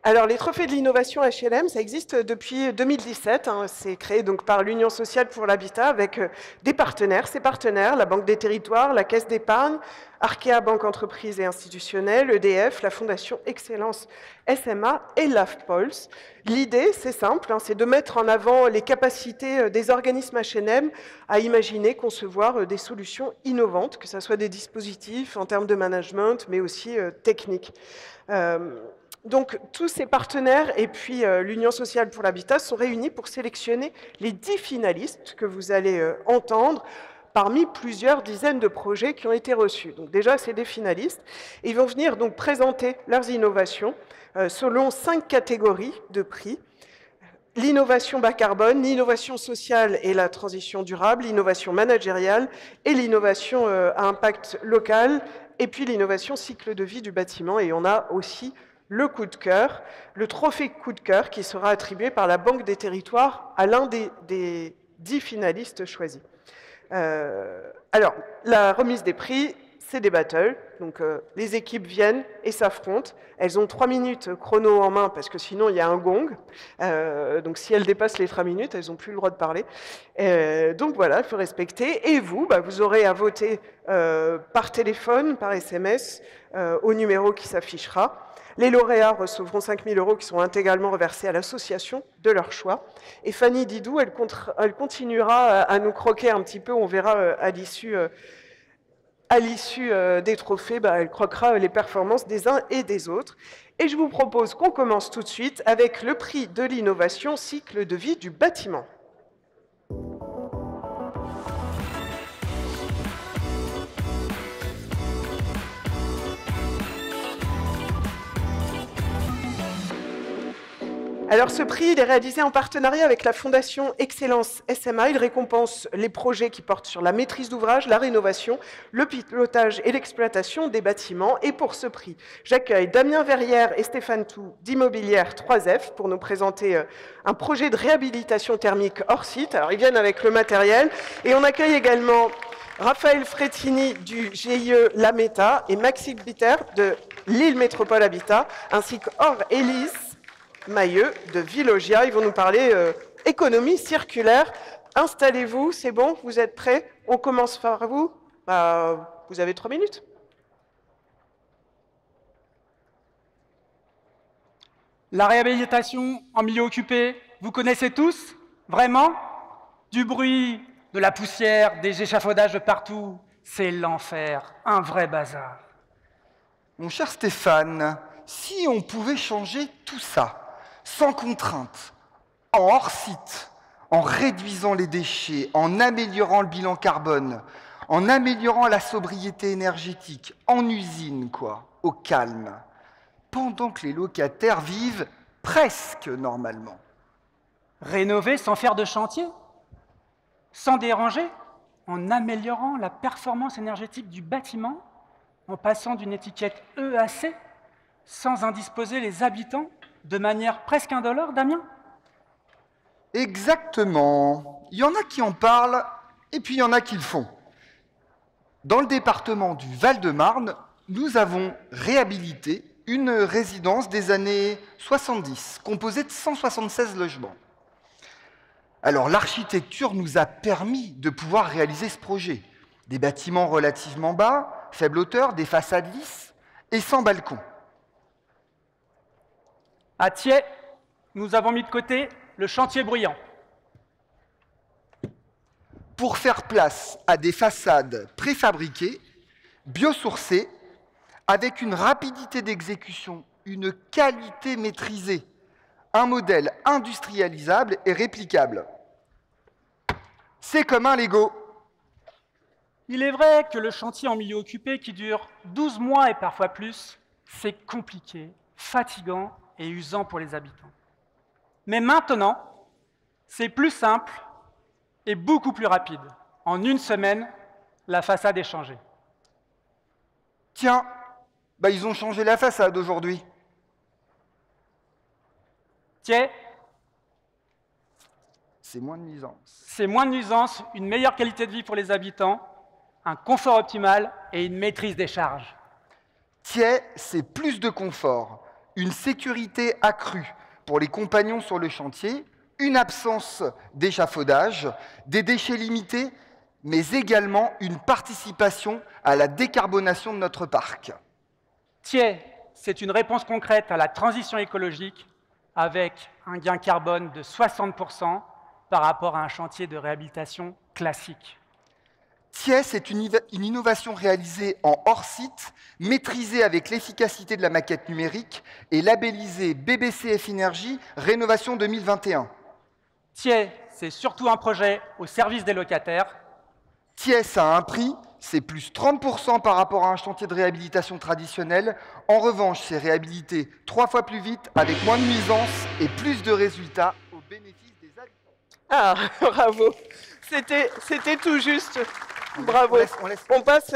Alors, les trophées de l'innovation HLM, ça existe depuis 2017. C'est créé donc par l'Union sociale pour l'habitat avec des partenaires. Ces partenaires, la Banque des territoires, la Caisse d'épargne, Arkea Banque Entreprise et Institutionnelle, EDF, la Fondation Excellence SMA et l'AFPOLS. L'idée, c'est simple, c'est de mettre en avant les capacités des organismes HLM à imaginer, concevoir des solutions innovantes, que ce soit des dispositifs en termes de management, mais aussi techniques. Donc, tous ces partenaires et puis l'Union sociale pour l'habitat sont réunis pour sélectionner les 10 finalistes que vous allez entendre parmi plusieurs dizaines de projets qui ont été reçus. Donc déjà, c'est des finalistes. Et ils vont venir donc présenter leurs innovations selon 5 catégories de prix. L'innovation bas carbone, l'innovation sociale et la transition durable, l'innovation managériale et l'innovation à impact local, et puis l'innovation cycle de vie du bâtiment. Et on a aussi le coup de cœur, le trophée coup de cœur qui sera attribué par la Banque des territoires à l'un des 10 finalistes choisis. Alors, la remise des prix, c'est des battles. Donc, les équipes viennent et s'affrontent. Elles ont 3 minutes chrono en main parce que sinon, il y a un gong. Donc, si elles dépassent les 3 minutes, elles n'ont plus le droit de parler. Donc, voilà, il faut respecter. Et vous, vous aurez à voter par téléphone, par SMS, au numéro qui s'affichera. Les lauréats recevront 5 000 € qui sont intégralement reversés à l'association de leur choix. Et Fanny Didou, elle continuera à nous croquer un petit peu. On verra à l'issue des trophées, elle croquera les performances des uns et des autres. Et je vous propose qu'on commence tout de suite avec le prix de l'innovation cycle de vie du bâtiment. Alors ce prix, il est réalisé en partenariat avec la Fondation Excellence SMA. Il récompense les projets qui portent sur la maîtrise d'ouvrage, la rénovation, le pilotage et l'exploitation des bâtiments. Et pour ce prix, j'accueille Damien Verrière et Stéphane Tout d'Immobilière 3F pour nous présenter un projet de réhabilitation thermique hors site. Alors ils viennent avec le matériel. Et on accueille également Raphaël Frettini du GIE La Meta et Maxime Bitter de Lille Métropole Habitat, ainsi qu'Or-Élise Mailleux de Villogia. Ils vont nous parler économie circulaire. Installez-vous, c'est bon, vous êtes prêts? On commence par vous. Vous avez 3 minutes. La réhabilitation en milieu occupé, vous connaissez tous? Vraiment? Du bruit, de la poussière, des échafaudages de partout, c'est l'enfer, un vrai bazar. Mon cher Stéphane, si on pouvait changer tout ça, sans contrainte, en hors-site, en réduisant les déchets, en améliorant le bilan carbone, en améliorant la sobriété énergétique, en usine, au calme, pendant que les locataires vivent presque normalement. Rénover sans faire de chantier? Sans déranger? En améliorant la performance énergétique du bâtiment? En passant d'une étiquette EAC? Sans indisposer les habitants de manière presque indolore, Damien? Exactement. Il y en a qui en parlent, et puis il y en a qui le font. Dans le département du Val-de-Marne, nous avons réhabilité une résidence des années 70, composée de 176 logements. Alors l'architecture nous a permis de pouvoir réaliser ce projet. Des bâtiments relativement bas, faible hauteur, des façades lisses et sans balcon. À Thiais, nous avons mis de côté le chantier bruyant. Pour faire place à des façades préfabriquées, biosourcées, avec une rapidité d'exécution, une qualité maîtrisée, un modèle industrialisable et réplicable. C'est comme un Lego. Il est vrai que le chantier en milieu occupé qui dure 12 mois et parfois plus, c'est compliqué, fatigant et usant pour les habitants. Mais maintenant, c'est plus simple et beaucoup plus rapide. En une semaine, la façade est changée. Tiens, ils ont changé la façade aujourd'hui. Tiens, c'est moins de nuisance. C'est moins de nuisance, une meilleure qualité de vie pour les habitants, un confort optimal et une maîtrise des charges. Tiens, c'est plus de confort, une sécurité accrue pour les compagnons sur le chantier, une absence d'échafaudage, des déchets limités, mais également une participation à la décarbonation de notre parc. TIE, c'est une réponse concrète à la transition écologique avec un gain carbone de 60% par rapport à un chantier de réhabilitation classique. TIES est une innovation réalisée en hors-site, maîtrisée avec l'efficacité de la maquette numérique et labellisée BBCF Énergie Rénovation 2021. TIE, c'est surtout un projet au service des locataires. TIES a un prix, c'est plus 30% par rapport à un chantier de réhabilitation traditionnel. En revanche, c'est réhabilité 3 fois plus vite, avec moins de nuisances et plus de résultats au bénéfice des habitants. Ah, bravo. C'était tout juste. Bravo. On laisse. On passe,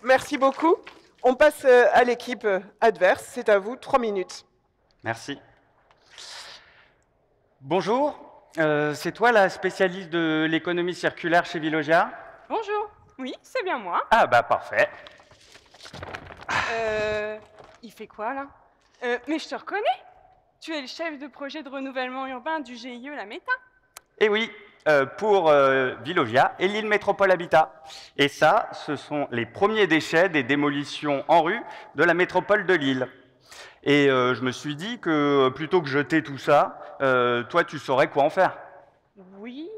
merci beaucoup. On passe à l'équipe adverse. C'est à vous, 3 minutes. Merci. Bonjour, c'est toi la spécialiste de l'économie circulaire chez Veolia? Bonjour, oui, c'est bien moi. Ah bah parfait. Il fait quoi là? Mais je te reconnais. Tu es le chef de projet de renouvellement urbain du GIE La Méta. Et oui, pour Veolia et l'île Métropole Habitat. Et ça, ce sont les premiers déchets des démolitions en rue de la métropole de Lille. Et je me suis dit que plutôt que jeter tout ça, toi tu saurais quoi en faire. Oui,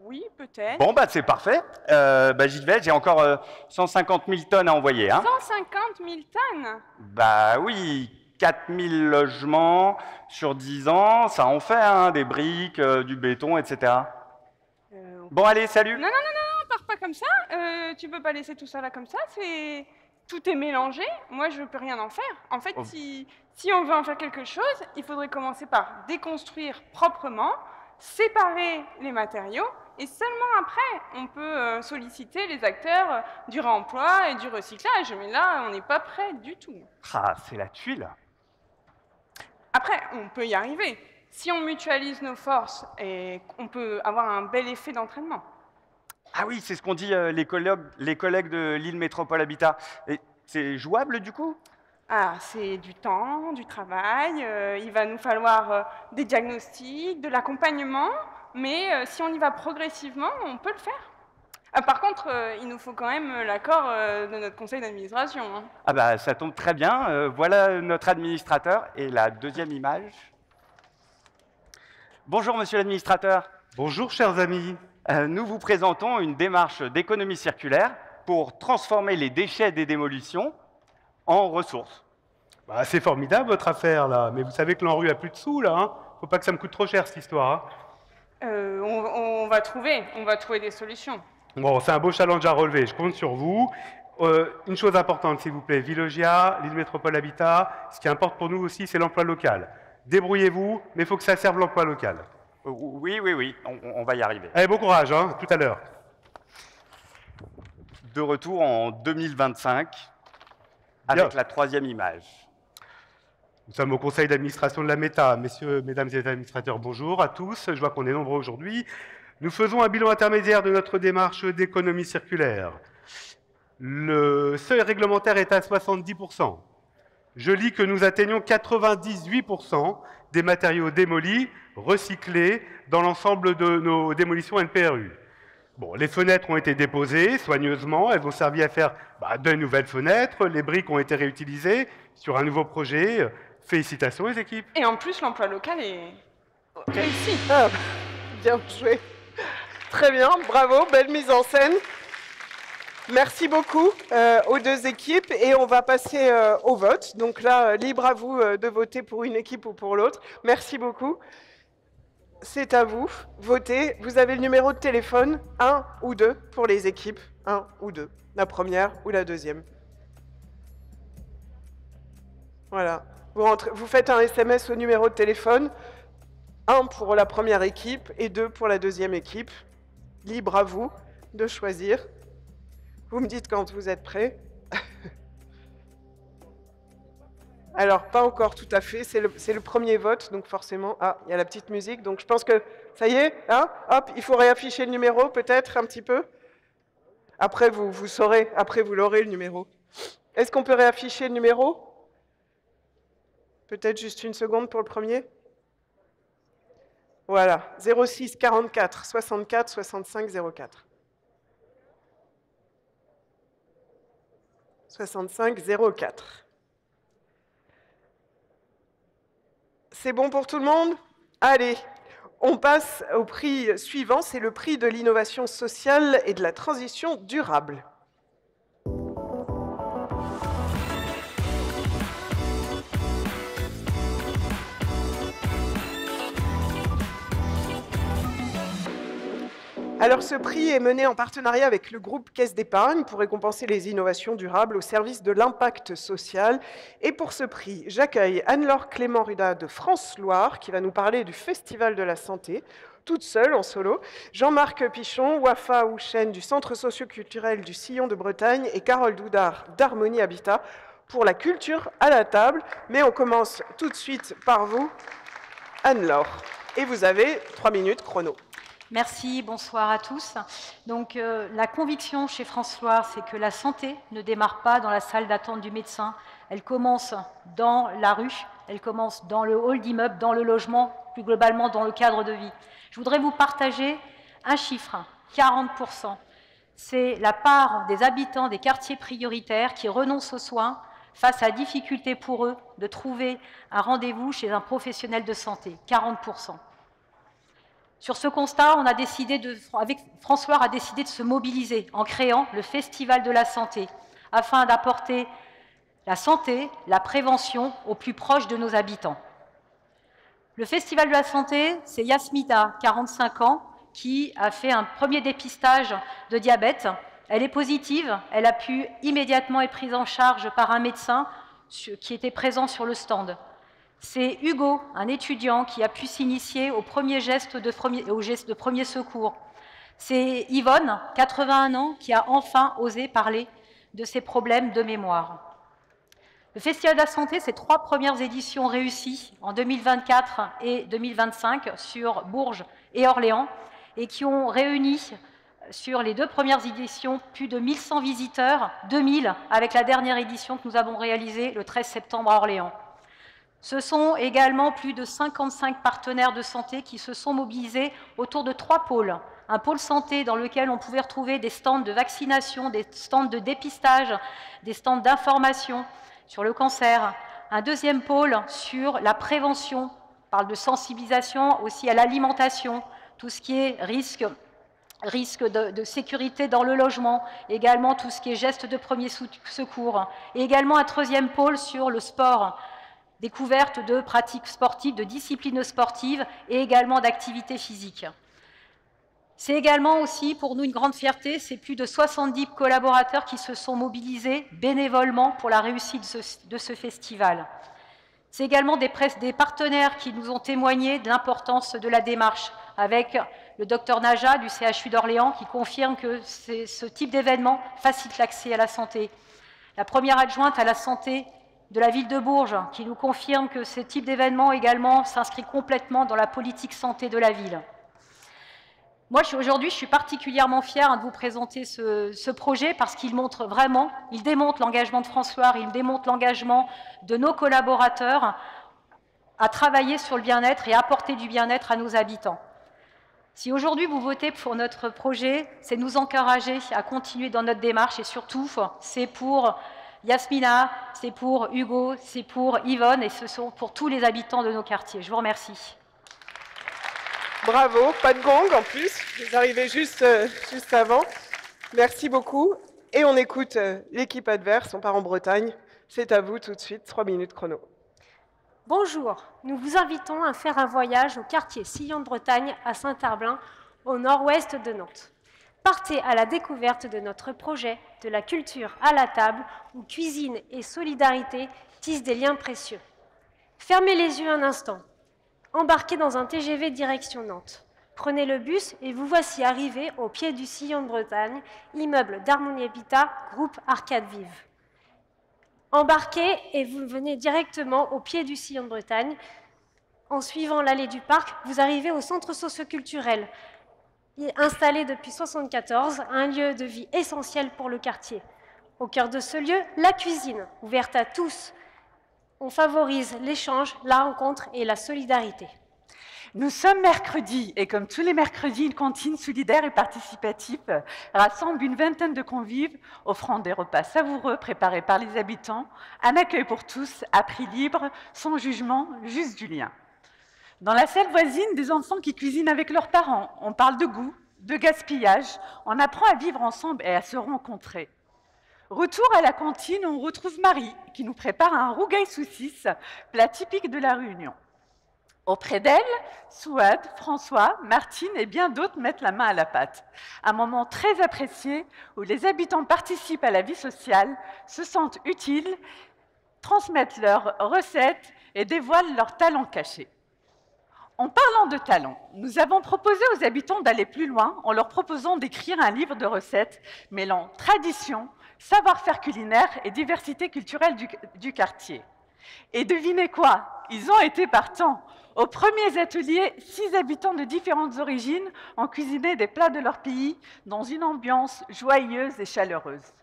oui, peut-être. Bon bah c'est parfait, j'y vais, j'ai encore 150 000 tonnes à envoyer. Hein. 150 000 tonnes. Bah oui, 4000 logements sur 10 ans, ça en fait, hein, des briques, du béton, etc. Bon allez, salut. Non, pars pas comme ça. Tu peux pas laisser tout ça là comme ça. Tout est mélangé. Moi, je peux rien en faire. En fait, si on veut en faire quelque chose, il faudrait commencer par déconstruire proprement, séparer les matériaux, et seulement après, on peut solliciter les acteurs du réemploi et du recyclage. Mais là, on n'est pas prêt du tout. Ah, c'est la tuile. Après, on peut y arriver. Si on mutualise nos forces, et on peut avoir un bel effet d'entraînement. Ah oui, c'est ce qu'ont dit les collègues de l'île Métropole Habitat. Et c'est jouable du coup? Ah, c'est du temps, du travail, il va nous falloir des diagnostics, de l'accompagnement, mais si on y va progressivement, on peut le faire. Par contre, il nous faut quand même l'accord de notre conseil d'administration. Hein. Ah bah ça tombe très bien, voilà notre administrateur et la deuxième image. Bonjour monsieur l'administrateur. Bonjour chers amis. Nous vous présentons une démarche d'économie circulaire pour transformer les déchets des démolitions en ressources. Bah, c'est formidable votre affaire là, mais vous savez que l'ANRU a plus de sous là, hein. Faut pas que ça me coûte trop cher cette histoire. Hein. On va trouver des solutions. Bon, c'est un beau challenge à relever, je compte sur vous. Une chose importante s'il vous plaît, Veolia, l'île Métropole Habitat, ce qui importe pour nous aussi c'est l'emploi local. Débrouillez-vous, mais il faut que ça serve l'emploi local. Oui, on va y arriver. Allez, bon courage, hein, tout à l'heure. De retour en 2025, avec la troisième image. Nous sommes au conseil d'administration de la Méta. Messieurs, mesdames et administrateurs, bonjour à tous. Je vois qu'on est nombreux aujourd'hui. Nous faisons un bilan intermédiaire de notre démarche d'économie circulaire. Le seuil réglementaire est à 70%. Je lis que nous atteignons 98% des matériaux démolis, recyclés dans l'ensemble de nos démolitions NPRU. Bon, les fenêtres ont été déposées soigneusement, elles ont servi à faire de nouvelles fenêtres, les briques ont été réutilisées sur un nouveau projet. Félicitations les équipes. Et en plus, l'emploi local est réussi. Ah, bien joué. Très bien, bravo, belle mise en scène. Merci beaucoup aux deux équipes et on va passer au vote. Donc là, libre à vous de voter pour une équipe ou pour l'autre. Merci beaucoup. C'est à vous. Votez. Vous avez le numéro de téléphone 1 ou 2 pour les équipes. 1 ou 2. La première ou la deuxième. Voilà. Vous faites un SMS au numéro de téléphone. 1 pour la première équipe et 2 pour la deuxième équipe. Libre à vous de choisir. Vous me dites quand vous êtes prêts. Alors, pas encore tout à fait, c'est le premier vote, donc forcément... Ah, il y a la petite musique, donc je pense que... Ça y est, hein? Hop, il faut réafficher le numéro, peut-être, un petit peu. Après, vous saurez, après vous l'aurez, le numéro. Est-ce qu'on peut réafficher le numéro? Peut-être juste une seconde pour le premier. Voilà, 06 44 64 65 04. 65 04. C'est bon pour tout le monde? Allez, on passe au prix suivant, c'est le prix de l'innovation sociale et de la transition durable. Alors ce prix est mené en partenariat avec le groupe Caisse d'épargne pour récompenser les innovations durables au service de l'impact social. Et pour ce prix, j'accueille Anne-Laure Clément-Ruda de France-Loire qui va nous parler du Festival de la Santé, toute seule en solo, Jean-Marc Pichon, Wafa Houchen du Centre socio-culturel du Sillon de Bretagne et Carole Doudard d'Harmonie Habitat pour la culture à la table. Mais on commence tout de suite par vous, Anne-Laure. Et vous avez 3 minutes chrono. Merci, bonsoir à tous. Donc, la conviction chez France-Loire, c'est que la santé ne démarre pas dans la salle d'attente du médecin. Elle commence dans la rue, elle commence dans le hall d'immeuble, dans le logement, plus globalement dans le cadre de vie. Je voudrais vous partager un chiffre, 40%. C'est la part des habitants des quartiers prioritaires qui renoncent aux soins face à la difficulté pour eux de trouver un rendez-vous chez un professionnel de santé, 40%. Sur ce constat, France-Loire a décidé de se mobiliser en créant le Festival de la Santé, afin d'apporter la santé, la prévention au plus proche de nos habitants. Le Festival de la Santé, c'est Yasmina, 45 ans, qui a fait un premier dépistage de diabète. Elle est positive, elle a pu immédiatement être prise en charge par un médecin qui était présent sur le stand. C'est Hugo, un étudiant qui a pu s'initier au geste de premier secours. C'est Yvonne, 81 ans, qui a enfin osé parler de ses problèmes de mémoire. Le Festival de la Santé, c'est 3 premières éditions réussies en 2024 et 2025 sur Bourges et Orléans et qui ont réuni sur les 2 premières éditions plus de 1100 visiteurs, 2000 avec la dernière édition que nous avons réalisée le 13 septembre à Orléans. Ce sont également plus de 55 partenaires de santé qui se sont mobilisés autour de 3 pôles. Un pôle santé dans lequel on pouvait retrouver des stands de vaccination, des stands de dépistage, des stands d'information sur le cancer. Un deuxième pôle sur la prévention, on parle de sensibilisation aussi à l'alimentation, tout ce qui est risque de sécurité dans le logement, également tout ce qui est gestes de premier secours, et également un troisième pôle sur le sport, découverte de pratiques sportives, de disciplines sportives et également d'activités physiques. C'est également aussi pour nous une grande fierté, c'est plus de 70 collaborateurs qui se sont mobilisés bénévolement pour la réussite de ce festival. C'est également des partenaires qui nous ont témoigné de l'importance de la démarche, avec le docteur Naja du CHU d'Orléans qui confirme que ce type d'événement facilite l'accès à la santé. La première adjointe à la santé de la ville de Bourges, qui nous confirme que ce type d'événement également s'inscrit complètement dans la politique santé de la ville. Moi, aujourd'hui, je suis particulièrement fière de vous présenter ce projet parce qu'il démontre l'engagement de France-Loire, il démontre l'engagement de nos collaborateurs à travailler sur le bien-être et à apporter du bien-être à nos habitants. Si aujourd'hui vous votez pour notre projet, c'est nous encourager à continuer dans notre démarche et surtout, c'est pour Yasmina, c'est pour Hugo, c'est pour Yvonne et ce sont pour tous les habitants de nos quartiers. Je vous remercie. Bravo, pas de gong en plus, vous arrivez juste avant. Merci beaucoup. Et on écoute l'équipe adverse, on part en Bretagne. C'est à vous tout de suite, 3 minutes chrono. Bonjour, nous vous invitons à faire un voyage au quartier Sillon de Bretagne à Saint-Herblain, au nord-ouest de Nantes. Partez à la découverte de notre projet de la culture à la table où cuisine et solidarité tissent des liens précieux. Fermez les yeux un instant. Embarquez dans un TGV direction Nantes. Prenez le bus et vous voici arrivé au pied du Sillon de Bretagne, immeuble d'Harmonie Habitat, groupe Arcade Vive. Embarquez et vous venez directement au pied du Sillon de Bretagne. En suivant l'allée du parc, vous arrivez au centre socio-culturel, installé depuis 1974, un lieu de vie essentiel pour le quartier. Au cœur de ce lieu, la cuisine, ouverte à tous, On favorise l'échange, la rencontre et la solidarité. Nous sommes mercredi et comme tous les mercredis, une cantine solidaire et participative rassemble une vingtaine de convives offrant des repas savoureux préparés par les habitants, un accueil pour tous à prix libre, sans jugement, juste du lien. Dans la salle voisine, des enfants qui cuisinent avec leurs parents. On parle de goût, de gaspillage, on apprend à vivre ensemble et à se rencontrer. Retour à la cantine, on retrouve Marie qui nous prépare un rougail saucisse, plat typique de la Réunion. Auprès d'elle, Souad, François, Martine et bien d'autres mettent la main à la pâte. Un moment très apprécié où les habitants participent à la vie sociale, se sentent utiles, transmettent leurs recettes et dévoilent leurs talents cachés. En parlant de talents, nous avons proposé aux habitants d'aller plus loin en leur proposant d'écrire un livre de recettes mêlant tradition, savoir-faire culinaire et diversité culturelle du quartier. Et devinez quoi? Ils ont été partants. Aux premiers ateliers, 6 habitants de différentes origines ont cuisiné des plats de leur pays dans une ambiance joyeuse et chaleureuse.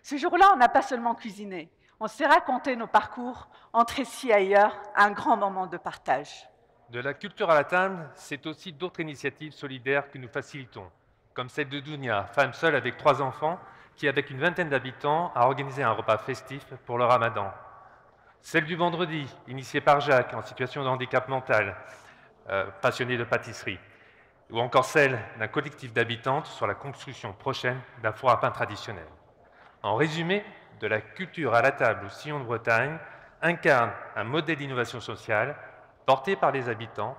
Ce jour-là, on n'a pas seulement cuisiné, on s'est raconté nos parcours, entre ici et ailleurs, un grand moment de partage. De la culture à la table, c'est aussi d'autres initiatives solidaires que nous facilitons, comme celle de Dounia, femme seule avec 3 enfants, qui, avec une vingtaine d'habitants, a organisé un repas festif pour le Ramadan. Celle du vendredi, initiée par Jacques, en situation de handicap mental, passionné de pâtisserie. Ou encore celle d'un collectif d'habitantes sur la construction prochaine d'un four à pain traditionnel. En résumé, de la culture à la table au sillon de Bretagne incarne un modèle d'innovation sociale porté par les habitants,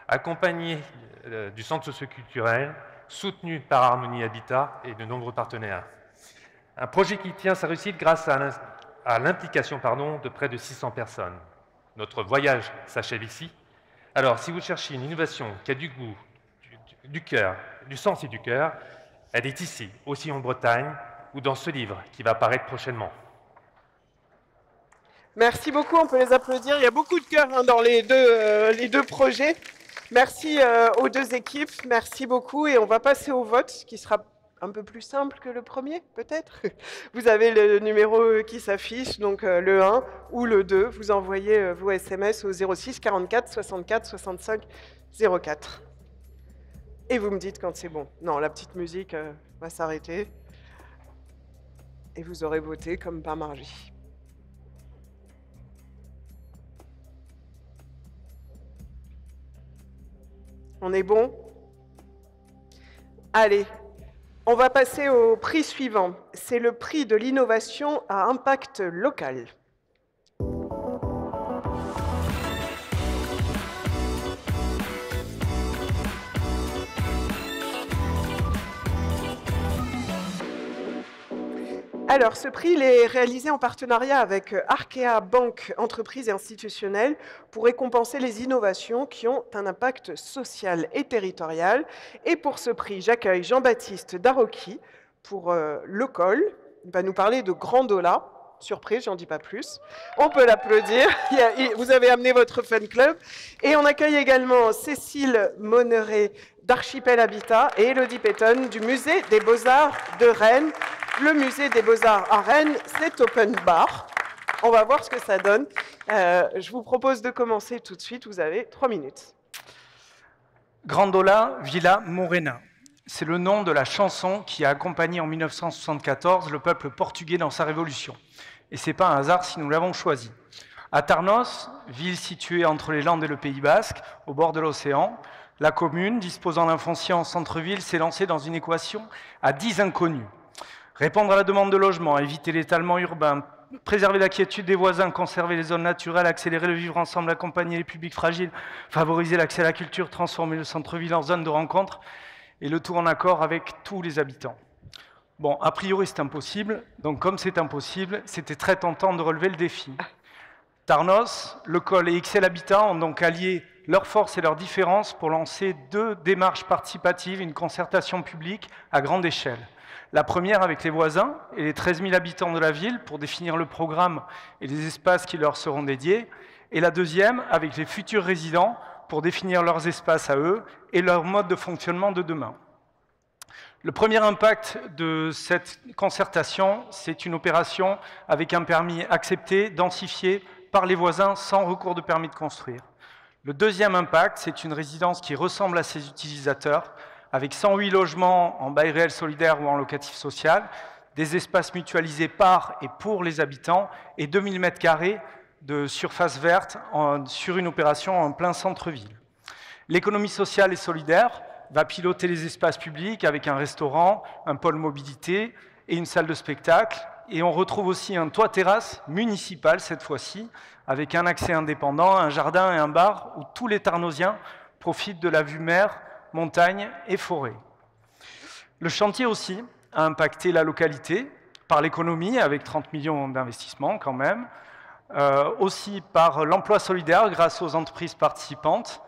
accompagné du centre socioculturel, soutenu par Harmonie Habitat et de nombreux partenaires. Un projet qui tient sa réussite grâce à l'implication de près de 600 personnes. Notre voyage s'achève ici. Alors, si vous cherchez une innovation qui a du goût, du cœur, du sens et du cœur, elle est ici, aussi en Bretagne, ou dans ce livre qui va apparaître prochainement. Merci beaucoup, on peut les applaudir. Il y a beaucoup de cœur dans les deux projets. Merci aux 2 équipes, merci beaucoup. Et on va passer au vote, qui sera un peu plus simple que le premier, peut-être. Vous avez le numéro qui s'affiche, donc le 1 ou le 2. Vous envoyez vos SMS au 06 44 64 65 04. Et vous me dites quand c'est bon. Non, la petite musique va s'arrêter. Et vous aurez voté comme par magie. On est bon? Allez. On va passer au prix suivant. C'est le prix de l'innovation à impact local. Alors, ce prix il est réalisé en partenariat avec Arkea Banque, entreprise et institutionnelle, pour récompenser les innovations qui ont un impact social et territorial. Et pour ce prix, j'accueille Jean-Baptiste Darocchi pour l'OCOL. Il va nous parler de Grandola. Surprise, j'en dis pas plus. On peut l'applaudir. Vous avez amené votre fan club. Et on accueille également Cécile Monneret d'Archipel Habitat et Elodie Péton du Musée des Beaux-Arts de Rennes. Le Musée des Beaux-Arts à Rennes, c'est open bar. On va voir ce que ça donne. Je vous propose de commencer tout de suite. Vous avez 3 minutes. Grandola Villa Morena. C'est le nom de la chanson qui a accompagné en 1974 le peuple portugais dans sa révolution. Et ce n'est pas un hasard si nous l'avons choisi. À Tarnos, ville située entre les Landes et le Pays Basque, au bord de l'océan, la commune, disposant d'un foncier en centre-ville, s'est lancée dans une équation à 10 inconnus. Répondre à la demande de logement, éviter l'étalement urbain, préserver la quiétude des voisins, conserver les zones naturelles, accélérer le vivre ensemble, accompagner les publics fragiles, favoriser l'accès à la culture, transformer le centre-ville en zone de rencontre, et le tout en accord avec tous les habitants. Bon, a priori c'est impossible, donc comme c'est impossible, c'était très tentant de relever le défi. Tarnos, l'OCOL et XL Habitat ont donc allié leurs forces et leurs différences pour lancer 2 démarches participatives, une concertation publique à grande échelle. La première avec les voisins et les 13 000 habitants de la ville pour définir le programme et les espaces qui leur seront dédiés, et la deuxième avec les futurs résidents pour définir leurs espaces à eux et leur mode de fonctionnement de demain. Le premier impact de cette concertation, c'est une opération avec un permis accepté, densifié, par les voisins sans recours de permis de construire. Le deuxième impact, c'est une résidence qui ressemble à ses utilisateurs, avec 108 logements en bail réel solidaire ou en locatif social, des espaces mutualisés par et pour les habitants et 2000 m² de surface verte sur une opération en plein centre-ville. L'économie sociale et solidaire va piloter les espaces publics avec un restaurant, un pôle mobilité et une salle de spectacle. Et on retrouve aussi un toit-terrasse municipal cette fois-ci, avec un accès indépendant, un jardin et un bar où tous les Tarnosiens profitent de la vue mer, montagne et forêt. Le chantier aussi a impacté la localité par l'économie, avec 30 millions d'investissements quand même, aussi par l'emploi solidaire grâce aux entreprises participantes,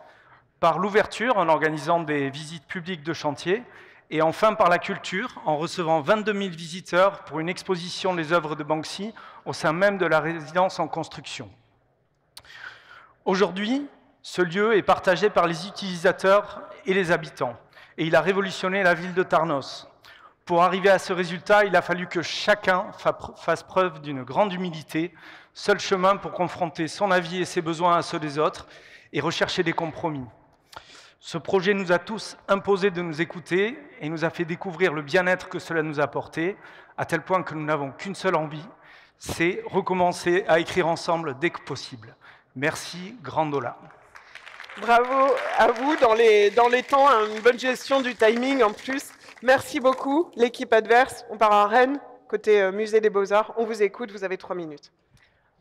par l'ouverture en organisant des visites publiques de chantier, et enfin par la culture, en recevant 22 000 visiteurs pour une exposition des œuvres de Banksy au sein même de la résidence en construction. Aujourd'hui, ce lieu est partagé par les utilisateurs et les habitants, et il a révolutionné la ville de Tarnos. Pour arriver à ce résultat, il a fallu que chacun fasse preuve d'une grande humilité, seul chemin pour confronter son avis et ses besoins à ceux des autres, et rechercher des compromis. Ce projet nous a tous imposé de nous écouter et nous a fait découvrir le bien-être que cela nous a apporté, à tel point que nous n'avons qu'une seule envie, c'est recommencer à écrire ensemble dès que possible. Merci, Grandola. Bravo à vous, dans les temps, une bonne gestion du timing en plus. Merci beaucoup, l'équipe adverse. On part à Rennes, côté Musée des Beaux-Arts. On vous écoute, vous avez 3 minutes.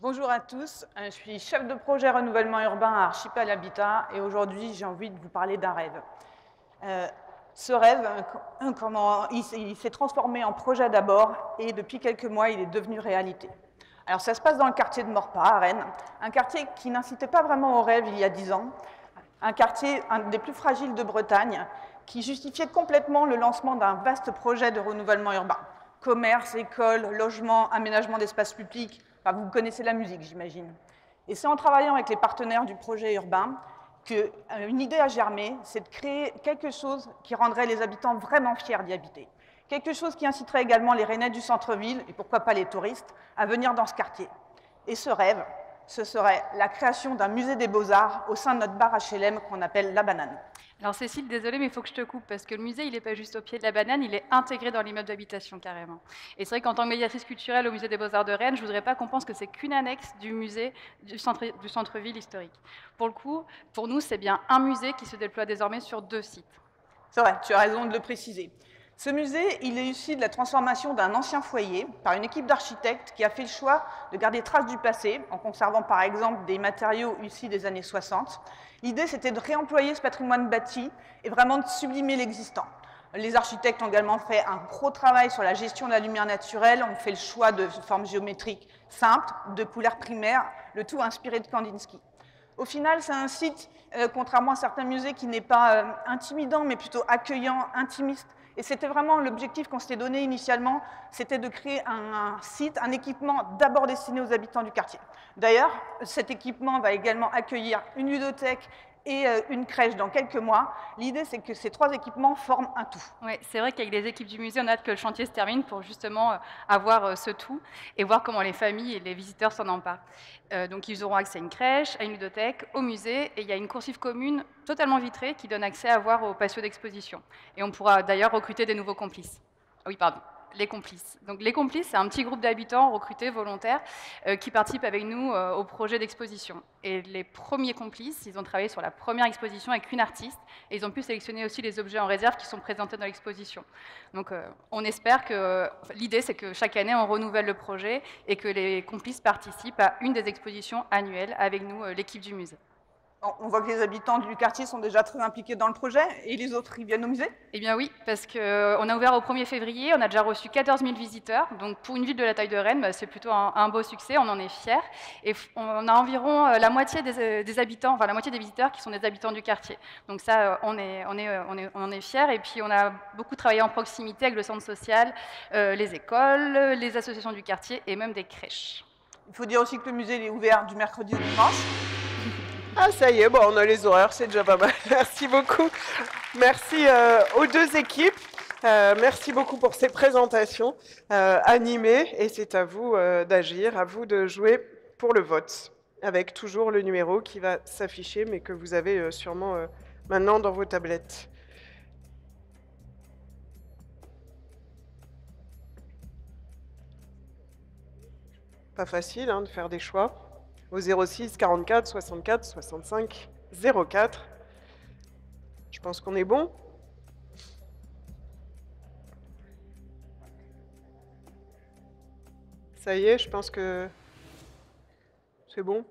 Bonjour à tous, je suis chef de projet renouvellement urbain à Archipel Habitat et aujourd'hui j'ai envie de vous parler d'un rêve. Ce rêve, il s'est transformé en projet d'abord et depuis quelques mois il est devenu réalité. Alors ça se passe dans le quartier de Maurepas à Rennes, un quartier qui n'incitait pas vraiment au rêve il y a 10 ans, un quartier un des plus fragiles de Bretagne qui justifiait complètement le lancement d'un vaste projet de renouvellement urbain. Commerce, école, logement, aménagement d'espaces publics. Enfin, vous connaissez la musique, j'imagine. Et c'est en travaillant avec les partenaires du projet urbain qu'une idée a germé, c'est de créer quelque chose qui rendrait les habitants vraiment fiers d'y habiter. Quelque chose qui inciterait également les Rennais du centre-ville, et pourquoi pas les touristes, à venir dans ce quartier. Et ce rêve, ce serait la création d'un musée des Beaux-Arts au sein de notre bar HLM qu'on appelle La Banane. Alors Cécile, désolée, mais il faut que je te coupe, parce que le musée, il n'est pas juste au pied de la banane, il est intégré dans l'immeuble d'habitation carrément. Et c'est vrai qu'en tant que médiatrice culturelle au musée des Beaux-Arts de Rennes, je ne voudrais pas qu'on pense que c'est qu'une annexe du musée du centre-ville historique. Pour le coup, pour nous, c'est bien un musée qui se déploie désormais sur 2 sites. C'est vrai, tu as raison de le préciser. Ce musée, il est issu de la transformation d'un ancien foyer par une équipe d'architectes qui a fait le choix de garder trace du passé, en conservant par exemple des matériaux issus des années 60. L'idée, c'était de réemployer ce patrimoine bâti et vraiment de sublimer l'existant. Les architectes ont également fait un gros travail sur la gestion de la lumière naturelle, ont fait le choix de formes géométriques simples, de couleurs primaires, le tout inspiré de Kandinsky. Au final, c'est un site, contrairement à certains musées, qui n'est pas intimidant, mais plutôt accueillant, intimiste. Et c'était vraiment l'objectif qu'on s'était donné initialement, c'était de créer un site, un équipement d'abord destiné aux habitants du quartier. D'ailleurs, cet équipement va également accueillir une ludothèque et une crèche dans quelques mois. L'idée, c'est que ces 3 équipements forment un tout. Oui, c'est vrai qu'avec les équipes du musée, on a hâte que le chantier se termine pour justement avoir ce tout et voir comment les familles et les visiteurs s'en emparent. Donc, ils auront accès à une crèche, à une ludothèque, au musée, et il y a une coursive commune totalement vitrée qui donne accès à voir au patio d'exposition. Et on pourra d'ailleurs recruter des nouveaux complices. Ah oui, pardon. Les complices. Donc les complices, c'est un petit groupe d'habitants recrutés, volontaires, qui participent avec nous au projet d'exposition. Et les premiers complices, ils ont travaillé sur la première exposition avec une artiste, et ils ont pu sélectionner aussi les objets en réserve qui sont présentés dans l'exposition. Donc on espère que... L'idée, c'est que chaque année, on renouvelle le projet et que les complices participent à une des expositions annuelles avec nous, l'équipe du musée. On voit que les habitants du quartier sont déjà très impliqués dans le projet, et les autres, ils viennent au musée? Eh bien oui, parce qu'on a ouvert au 1er février, on a déjà reçu 14 000 visiteurs, donc pour une ville de la taille de Rennes, c'est plutôt un beau succès, on en est fiers, et on a environ la moitié des habitants, enfin la moitié des visiteurs qui sont des habitants du quartier. Donc ça, on en est fiers, et puis on a beaucoup travaillé en proximité avec le centre social, les écoles, les associations du quartier, et même des crèches. Il faut dire aussi que le musée est ouvert du mercredi au dimanche. Ah, ça y est, bon, on a les horaires, c'est déjà pas mal. Merci beaucoup. Merci aux 2 équipes. Merci beaucoup pour ces présentations animées. Et c'est à vous d'agir, à vous de jouer pour le vote. avec toujours le numéro qui va s'afficher, mais que vous avez sûrement maintenant dans vos tablettes. Pas facile de faire des choix. Au 06 44 64 65 04. Je pense qu'on est bon. Ça y est, je pense que c'est bon.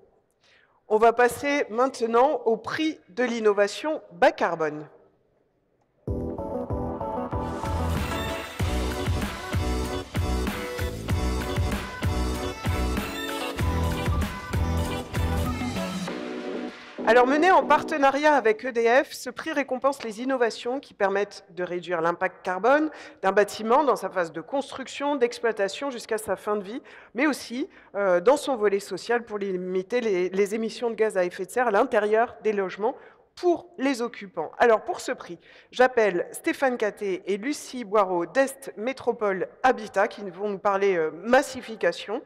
On va passer maintenant au prix de l'innovation bas carbone. Alors, mené en partenariat avec EDF, ce prix récompense les innovations qui permettent de réduire l'impact carbone d'un bâtiment dans sa phase de construction, d'exploitation jusqu'à sa fin de vie, mais aussi dans son volet social pour limiter les émissions de gaz à effet de serre à l'intérieur des logements pour les occupants. Alors, pour ce prix, j'appelle Stéphane Catté et Lucie Boireau d'Est Métropole Habitat qui vont nous parler massification.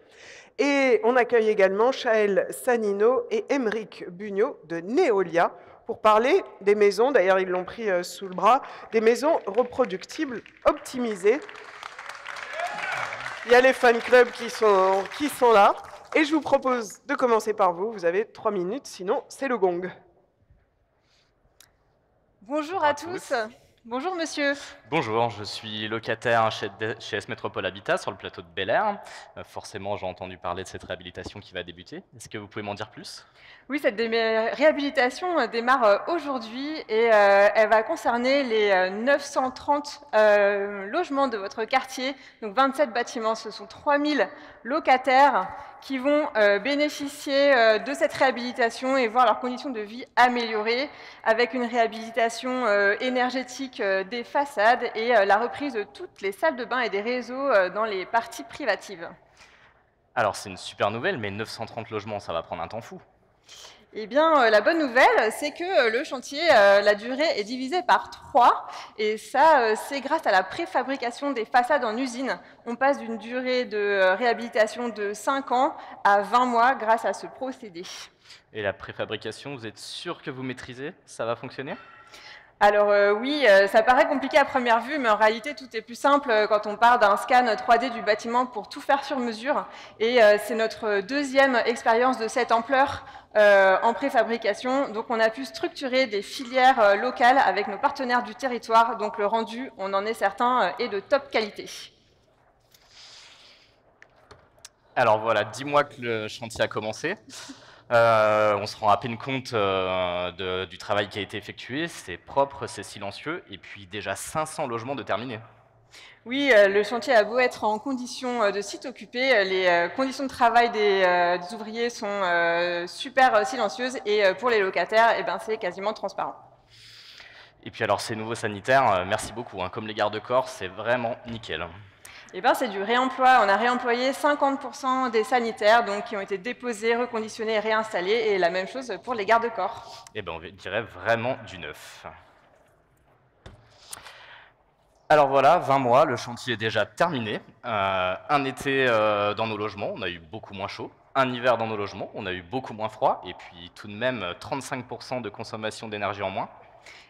Et on accueille également Chaël Sanino et Émeric Bugnot de Neolia pour parler des maisons, d'ailleurs ils l'ont pris sous le bras, des maisons reproductibles optimisées. Il y a les fan clubs qui sont là. Et je vous propose de commencer par vous. Vous avez 3 minutes, sinon c'est le gong. Bonjour à tous. Bonjour monsieur. Bonjour, je suis locataire chez S Métropole Habitat sur le plateau de Bel-Air. Forcément, j'ai entendu parler de cette réhabilitation qui va débuter. Est-ce que vous pouvez m'en dire plus? Oui, cette réhabilitation démarre aujourd'hui et elle va concerner les 930 logements de votre quartier, donc 27 bâtiments. Ce sont 3000 locataires qui vont bénéficier de cette réhabilitation et voir leurs conditions de vie améliorées avec une réhabilitation énergétique des façades et la reprise de toutes les salles de bain et des réseaux dans les parties privatives. Alors, c'est une super nouvelle, mais 930 logements, ça va prendre un temps fou. Eh bien, la bonne nouvelle, c'est que le chantier, la durée est divisée par 3, et ça, c'est grâce à la préfabrication des façades en usine. On passe d'une durée de réhabilitation de 5 ans à 20 mois grâce à ce procédé. Et la préfabrication, vous êtes sûr que vous maîtrisez? Ça va fonctionner? Alors oui, ça paraît compliqué à première vue, mais en réalité, tout est plus simple quand on part d'un scan 3D du bâtiment pour tout faire sur mesure. Et c'est notre deuxième expérience de cette ampleur en préfabrication. Donc on a pu structurer des filières locales avec nos partenaires du territoire. Donc le rendu, on en est certain, est de top qualité. Alors voilà, 10 mois que le chantier a commencé. On se rend à peine compte du travail qui a été effectué. C'est propre, c'est silencieux, et puis déjà 500 logements de terminés. Oui, le chantier a beau être en conditions de site occupé, les conditions de travail des ouvriers sont super silencieuses, et pour les locataires, eh ben, c'est quasiment transparent. Et puis alors ces nouveaux sanitaires, merci beaucoup. Comme les garde-corps, c'est vraiment nickel. Eh ben, c'est du réemploi. On a réemployé 50% des sanitaires donc, qui ont été déposés, reconditionnés et réinstallés. Et la même chose pour les garde-corps. Eh ben, on dirait vraiment du neuf. Alors voilà, 20 mois, le chantier est déjà terminé. Un été dans nos logements, on a eu beaucoup moins chaud. Un hiver dans nos logements, on a eu beaucoup moins froid. Et puis tout de même 35% de consommation d'énergie en moins.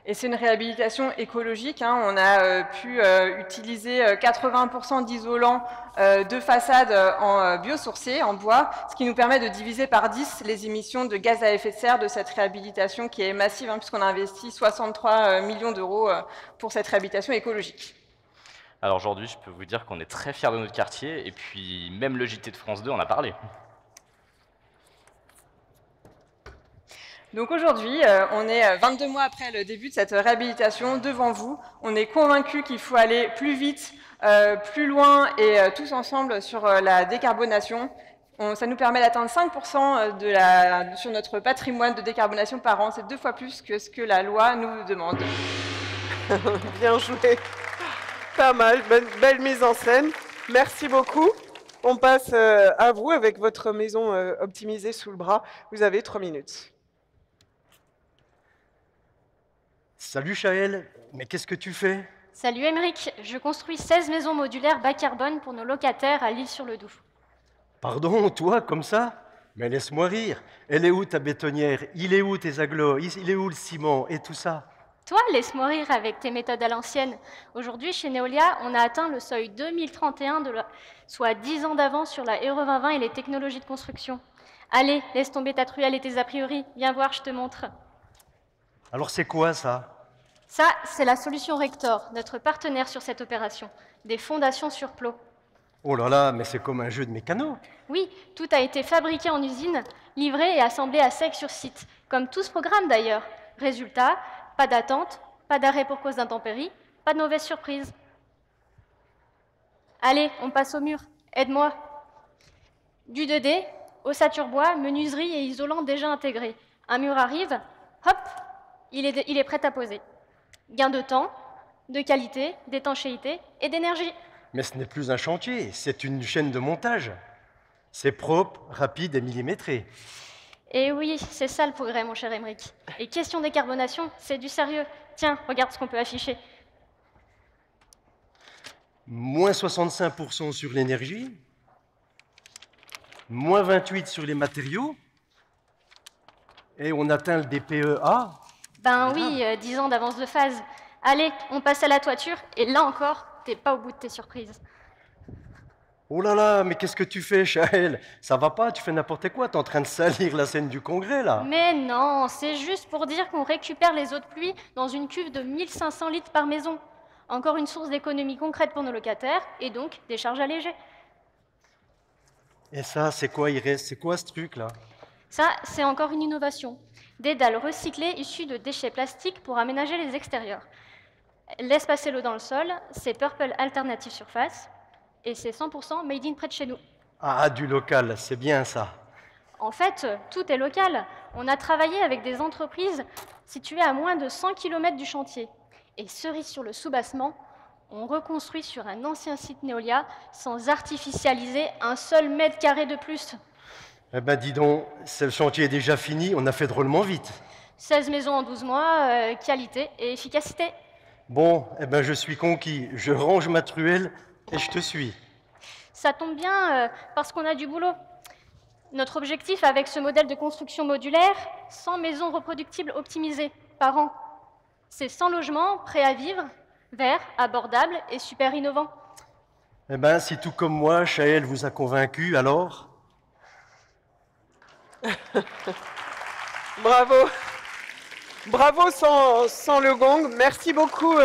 Et c'est une réhabilitation écologique. On a pu utiliser 80% d'isolants de façade en biosourcé, en bois, ce qui nous permet de diviser par 10 les émissions de gaz à effet de serre de cette réhabilitation qui est massive, puisqu'on a investi 63 millions d'euros pour cette réhabilitation écologique. Alors aujourd'hui, je peux vous dire qu'on est très fiers de notre quartier, et puis même le JT de France 2 en a parlé. Donc aujourd'hui, on est 22 mois après le début de cette réhabilitation devant vous. On est convaincus qu'il faut aller plus vite, plus loin et tous ensemble sur la décarbonation. Ça nous permet d'atteindre 5% sur notre patrimoine de décarbonation par an. C'est 2 fois plus que ce que la loi nous demande. Bien joué. Pas mal, belle mise en scène. Merci beaucoup. On passe à vous avec votre maison optimisée sous le bras. Vous avez 3 minutes. Salut Chaël, mais qu'est-ce que tu fais? Salut Émeric, je construis 16 maisons modulaires bas carbone pour nos locataires à l'Île-sur-le-Doubs. Pardon, toi, comme ça? Mais laisse-moi rire. Elle est où ta bétonnière? Il est où tes agglos? Il est où le ciment et tout ça? Toi, laisse-moi rire avec tes méthodes à l'ancienne. Aujourd'hui, chez Neolia, on a atteint le seuil 2031, soit 10 ans d'avance sur la RE 2020 et les technologies de construction. Allez, laisse tomber ta truelle et tes a priori. Viens voir, je te montre. Alors c'est quoi ça? Ça, c'est la solution Rector, notre partenaire sur cette opération. Des fondations sur plot. Oh là là, mais c'est comme un jeu de mécano. Oui, tout a été fabriqué en usine, livré et assemblé à sec sur site, comme tout ce programme d'ailleurs. Résultat, pas d'attente, pas d'arrêt pour cause d'intempéries, pas de mauvaise surprise. Allez, on passe au mur. Aide-moi. Du 2D, ossature bois, menuiserie et isolant déjà intégrés. Un mur arrive, hop, il est prêt à poser. Gain de temps, de qualité, d'étanchéité et d'énergie. Mais ce n'est plus un chantier, c'est une chaîne de montage. C'est propre, rapide et millimétré. Et oui, c'est ça le progrès, mon cher Émeric. Et question décarbonation, c'est du sérieux. Tiens, regarde ce qu'on peut afficher. Moins 65% sur l'énergie, moins 28% sur les matériaux, et on atteint le DPE-A. Ben oui, 10 ans d'avance de phase. Allez, on passe à la toiture, et là encore, t'es pas au bout de tes surprises. Oh là là, mais qu'est-ce que tu fais, Chaël? Ça va pas, tu fais n'importe quoi, t'es en train de salir la scène du congrès, là. Mais non, c'est juste pour dire qu'on récupère les eaux de pluie dans une cuve de 1500 litres par maison. Encore une source d'économie concrète pour nos locataires, et donc des charges allégées. Et ça, c'est quoi, il reste? C'est quoi ce truc-là? Ça, c'est encore une innovation. Des dalles recyclées issues de déchets plastiques pour aménager les extérieurs. Laisse passer l'eau dans le sol, c'est Purple Alternative Surface, et c'est 100% made in près de chez nous. Ah, du local, c'est bien ça. En fait, tout est local. On a travaillé avec des entreprises situées à moins de 100 km du chantier. Et cerise sur le soubassement, on reconstruit sur un ancien site Neolia sans artificialiser un seul mètre carré de plus. Eh ben dis donc, le chantier est déjà fini, on a fait drôlement vite. 16 maisons en 12 mois, qualité et efficacité. Bon, eh ben je suis conquis. Je range ma truelle et je te suis. Ça tombe bien parce qu'on a du boulot. Notre objectif avec ce modèle de construction modulaire, 100 maisons reproductibles optimisées par an. C'est 100 logements prêts à vivre, verts, abordables et super innovants. Eh ben, si tout comme moi, Chaël vous a convaincu, alors? Bravo. Bravo sans le gong. Merci beaucoup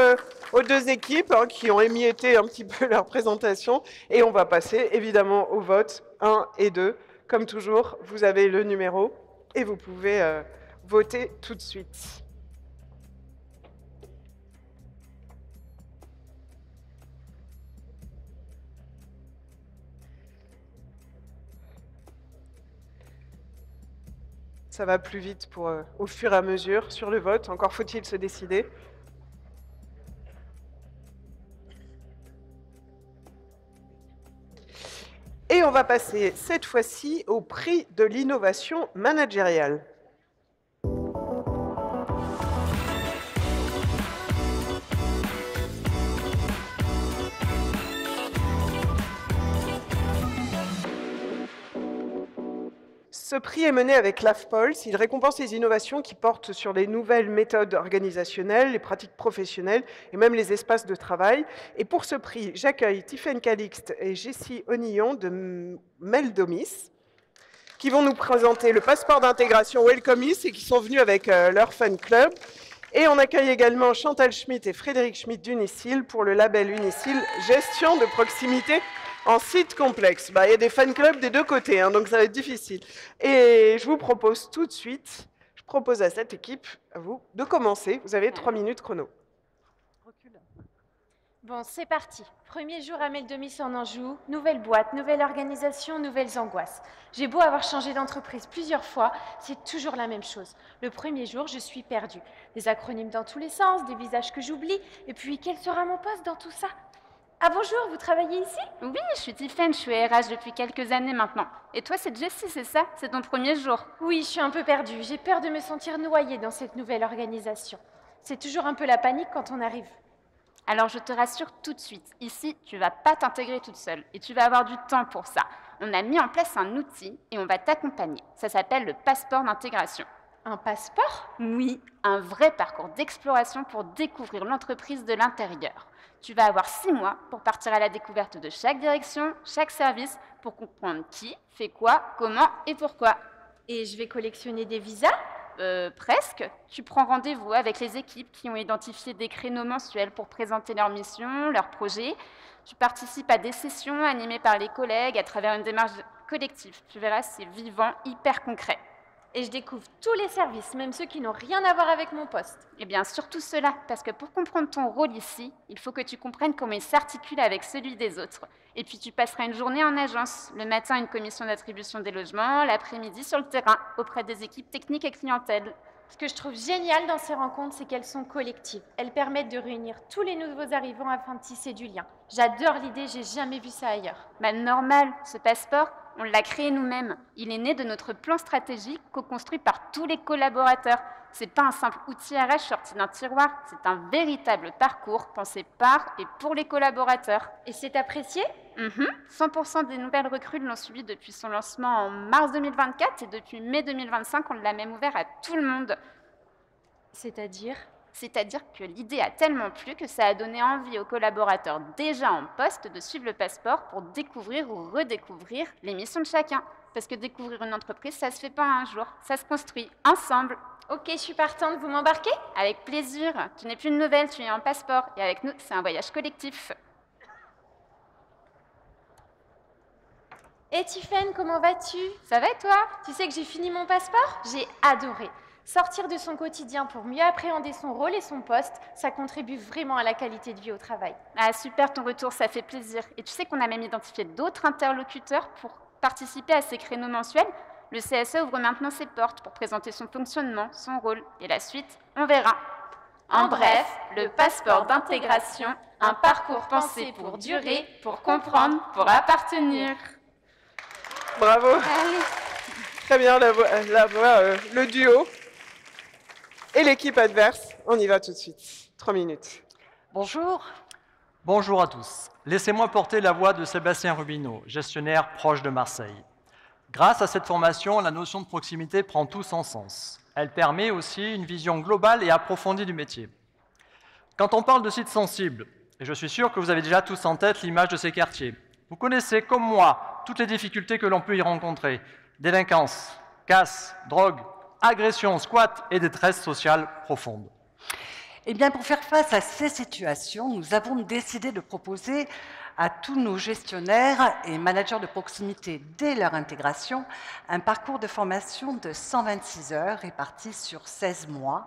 aux deux équipes qui ont émietté un petit peu leur présentation. Et on va passer évidemment au vote 1 et 2. Comme toujours, vous avez le numéro et vous pouvez voter tout de suite. Ça va plus vite au fur et à mesure sur le vote. Encore faut-il se décider. Et on va passer cette fois-ci au prix de l'innovation managériale. Ce prix est mené avec l'AFPOLS. Il récompense les innovations qui portent sur les nouvelles méthodes organisationnelles, les pratiques professionnelles et même les espaces de travail. Et pour ce prix, j'accueille Tiffaine Calixte et Jessie Onillon de Meldomis qui vont nous présenter le passeport d'intégration Welcomis et qui sont venus avec leur fan club. Et on accueille également Chantal Schmitt et Frédéric Schmitt d'Unicil pour le label Unicil Gestion de proximité en site complexe. Il y a des fan clubs des deux côtés, donc ça va être difficile. Et je vous propose tout de suite, je propose à cette équipe, à vous, de commencer. Vous avez 3 minutes chrono. Bon, c'est parti. Premier jour à Meldomis en Anjou, nouvelle boîte, nouvelle organisation, nouvelles angoisses. J'ai beau avoir changé d'entreprise plusieurs fois, c'est toujours la même chose. Le premier jour, je suis perdue. Des acronymes dans tous les sens, des visages que j'oublie, et puis quel sera mon poste dans tout ça? Ah bonjour, vous travaillez ici? Oui, je suis Tiffaine, je suis RH depuis quelques années maintenant. Et toi, c'est Jessie, c'est ça? C'est ton premier jour? Oui, je suis un peu perdue. J'ai peur de me sentir noyée dans cette nouvelle organisation. C'est toujours un peu la panique quand on arrive. Alors, je te rassure tout de suite. Ici, tu vas pas t'intégrer toute seule. Et tu vas avoir du temps pour ça. on a mis en place un outil et on va t'accompagner. Ça s'appelle le passeport d'intégration. Un passeport? Oui, un vrai parcours d'exploration pour découvrir l'entreprise de l'intérieur. Tu vas avoir 6 mois pour partir à la découverte de chaque direction, chaque service, pour comprendre qui, fait quoi, comment et pourquoi. Et je vais collectionner des visas? Presque. Tu prends rendez-vous avec les équipes qui ont identifié des créneaux mensuels pour présenter leur mission, leurs projets. Tu participes à des sessions animées par les collègues à travers une démarche collective. Tu verras, c'est vivant, hyper concret. Et je découvre tous les services, même ceux qui n'ont rien à voir avec mon poste. Eh bien, surtout cela, parce que pour comprendre ton rôle ici, il faut que tu comprennes comment il s'articule avec celui des autres. Et puis, tu passeras une journée en agence. Le matin, une commission d'attribution des logements, l'après-midi, sur le terrain, auprès des équipes techniques et clientèle. Ce que je trouve génial dans ces rencontres, c'est qu'elles sont collectives. Elles permettent de réunir tous les nouveaux arrivants afin de tisser du lien. J'adore l'idée, j'ai jamais vu ça ailleurs. Bah, normal, ce passeport, on l'a créé nous-mêmes. Il est né de notre plan stratégique co-construit par tous les collaborateurs. C'est pas un simple outil RH sorti d'un tiroir, c'est un véritable parcours pensé par et pour les collaborateurs. Et c'est apprécié? 100% des nouvelles recrues l'ont suivi depuis son lancement en mars 2024 et depuis mai 2025, on l'a même ouvert à tout le monde. C'est-à-dire? C'est-à-dire que l'idée a tellement plu que ça a donné envie aux collaborateurs déjà en poste de suivre le passeport pour découvrir ou redécouvrir les missions de chacun. Parce que découvrir une entreprise, ça se fait pas un jour, ça se construit ensemble. Ok, je suis partante, vous m'embarquez? Avec plaisir. Tu n'es plus une nouvelle, tu es un passeport. Et avec nous, c'est un voyage collectif. Et Tiffaine, comment vas-tu? Ça va et toi? Tu sais que j'ai fini mon passeport? J'ai adoré. Sortir de son quotidien pour mieux appréhender son rôle et son poste, ça contribue vraiment à la qualité de vie au travail. Ah super, ton retour, ça fait plaisir. Et tu sais qu'on a même identifié d'autres interlocuteurs pour participer à ces créneaux mensuels. Le CSE ouvre maintenant ses portes pour présenter son fonctionnement, son rôle. Et la suite, on verra. En bref, le passeport d'intégration, un parcours pensé pour durer, pour comprendre, pour appartenir. Bravo. Allez. Très bien, le duo et l'équipe adverse. On y va tout de suite. 3 minutes. Bonjour. Bonjour à tous. Laissez-moi porter la voix de Sébastien Rubineau, gestionnaire proche de Marseille. Grâce à cette formation, la notion de proximité prend tout son sens. Elle permet aussi une vision globale et approfondie du métier. Quand on parle de sites sensibles, et je suis sûr que vous avez déjà tous en tête l'image de ces quartiers, vous connaissez comme moi toutes les difficultés que l'on peut y rencontrer. Délinquance, casse, drogue, agression, squat et détresse sociale profonde. Eh bien, pour faire face à ces situations, nous avons décidé de proposer à tous nos gestionnaires et managers de proximité, dès leur intégration, un parcours de formation de 126 heures répartis sur 16 mois,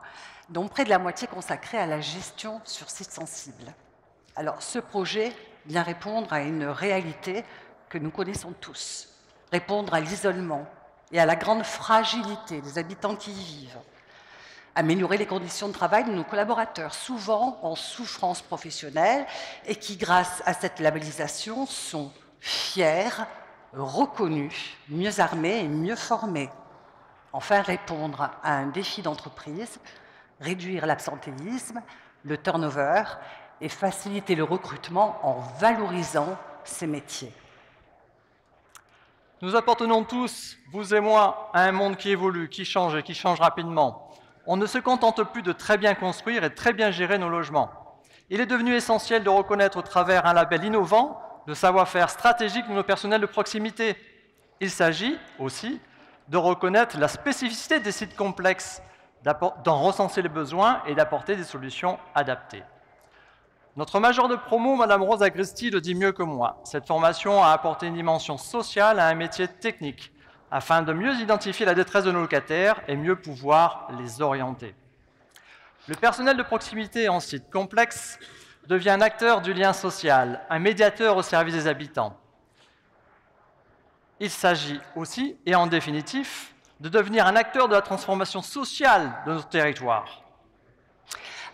dont près de la moitié consacrée à la gestion sur sites sensibles. Alors, ce projet vient répondre à une réalité que nous connaissons tous, répondre à l'isolement et à la grande fragilité des habitants qui y vivent, améliorer les conditions de travail de nos collaborateurs, souvent en souffrance professionnelle, et qui, grâce à cette labellisation, sont fiers, reconnus, mieux armés et mieux formés. Enfin, répondre à un défi d'entreprise, réduire l'absentéisme, le turnover et faciliter le recrutement en valorisant ces métiers. Nous appartenons tous, vous et moi, à un monde qui évolue, qui change et qui change rapidement. On ne se contente plus de très bien construire et très bien gérer nos logements. Il est devenu essentiel de reconnaître au travers un label innovant le savoir-faire stratégique de nos personnels de proximité. Il s'agit aussi de reconnaître la spécificité des sites complexes, d'en recenser les besoins et d'apporter des solutions adaptées. Notre major de promo, Mme Rose Agresti, le dit mieux que moi. Cette formation a apporté une dimension sociale à un métier technique, afin de mieux identifier la détresse de nos locataires et mieux pouvoir les orienter. Le personnel de proximité en site complexe devient un acteur du lien social, un médiateur au service des habitants. Il s'agit aussi, et en définitive, de devenir un acteur de la transformation sociale de notre territoire.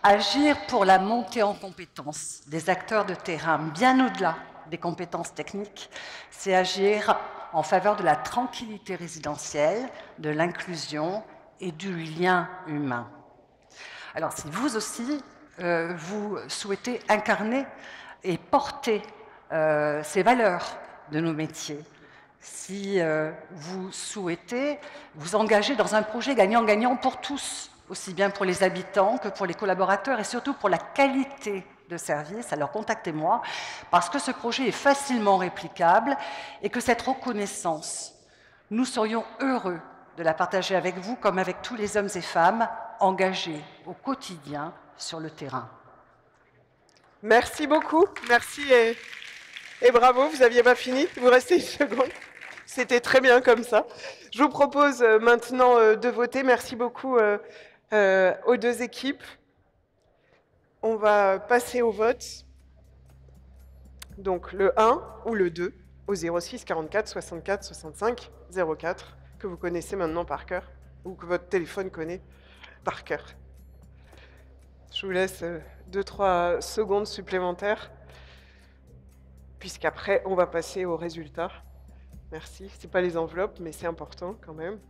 Agir pour la montée en compétences des acteurs de terrain, bien au-delà des compétences techniques, c'est agir en faveur de la tranquillité résidentielle, de l'inclusion et du lien humain. Alors, si vous aussi, vous souhaitez incarner et porter ces valeurs de nos métiers, si vous souhaitez vous engager dans un projet gagnant-gagnant pour tous, aussi bien pour les habitants que pour les collaborateurs et surtout pour la qualité de service, alors contactez-moi, parce que ce projet est facilement réplicable et que cette reconnaissance, nous serions heureux de la partager avec vous comme avec tous les hommes et femmes engagés au quotidien sur le terrain. Merci beaucoup, merci et bravo, vous n'aviez pas fini, vous restez une seconde. C'était très bien comme ça. Je vous propose maintenant de voter. Merci beaucoup aux deux équipes. On va passer au vote. Donc le 1 ou le 2 au 06 44 64 65 04 que vous connaissez maintenant par cœur ou que votre téléphone connaît par cœur. Je vous laisse 2-3 secondes supplémentaires puisqu'après on va passer aux résultats. Merci. Ce n'est pas les enveloppes, mais c'est important quand même.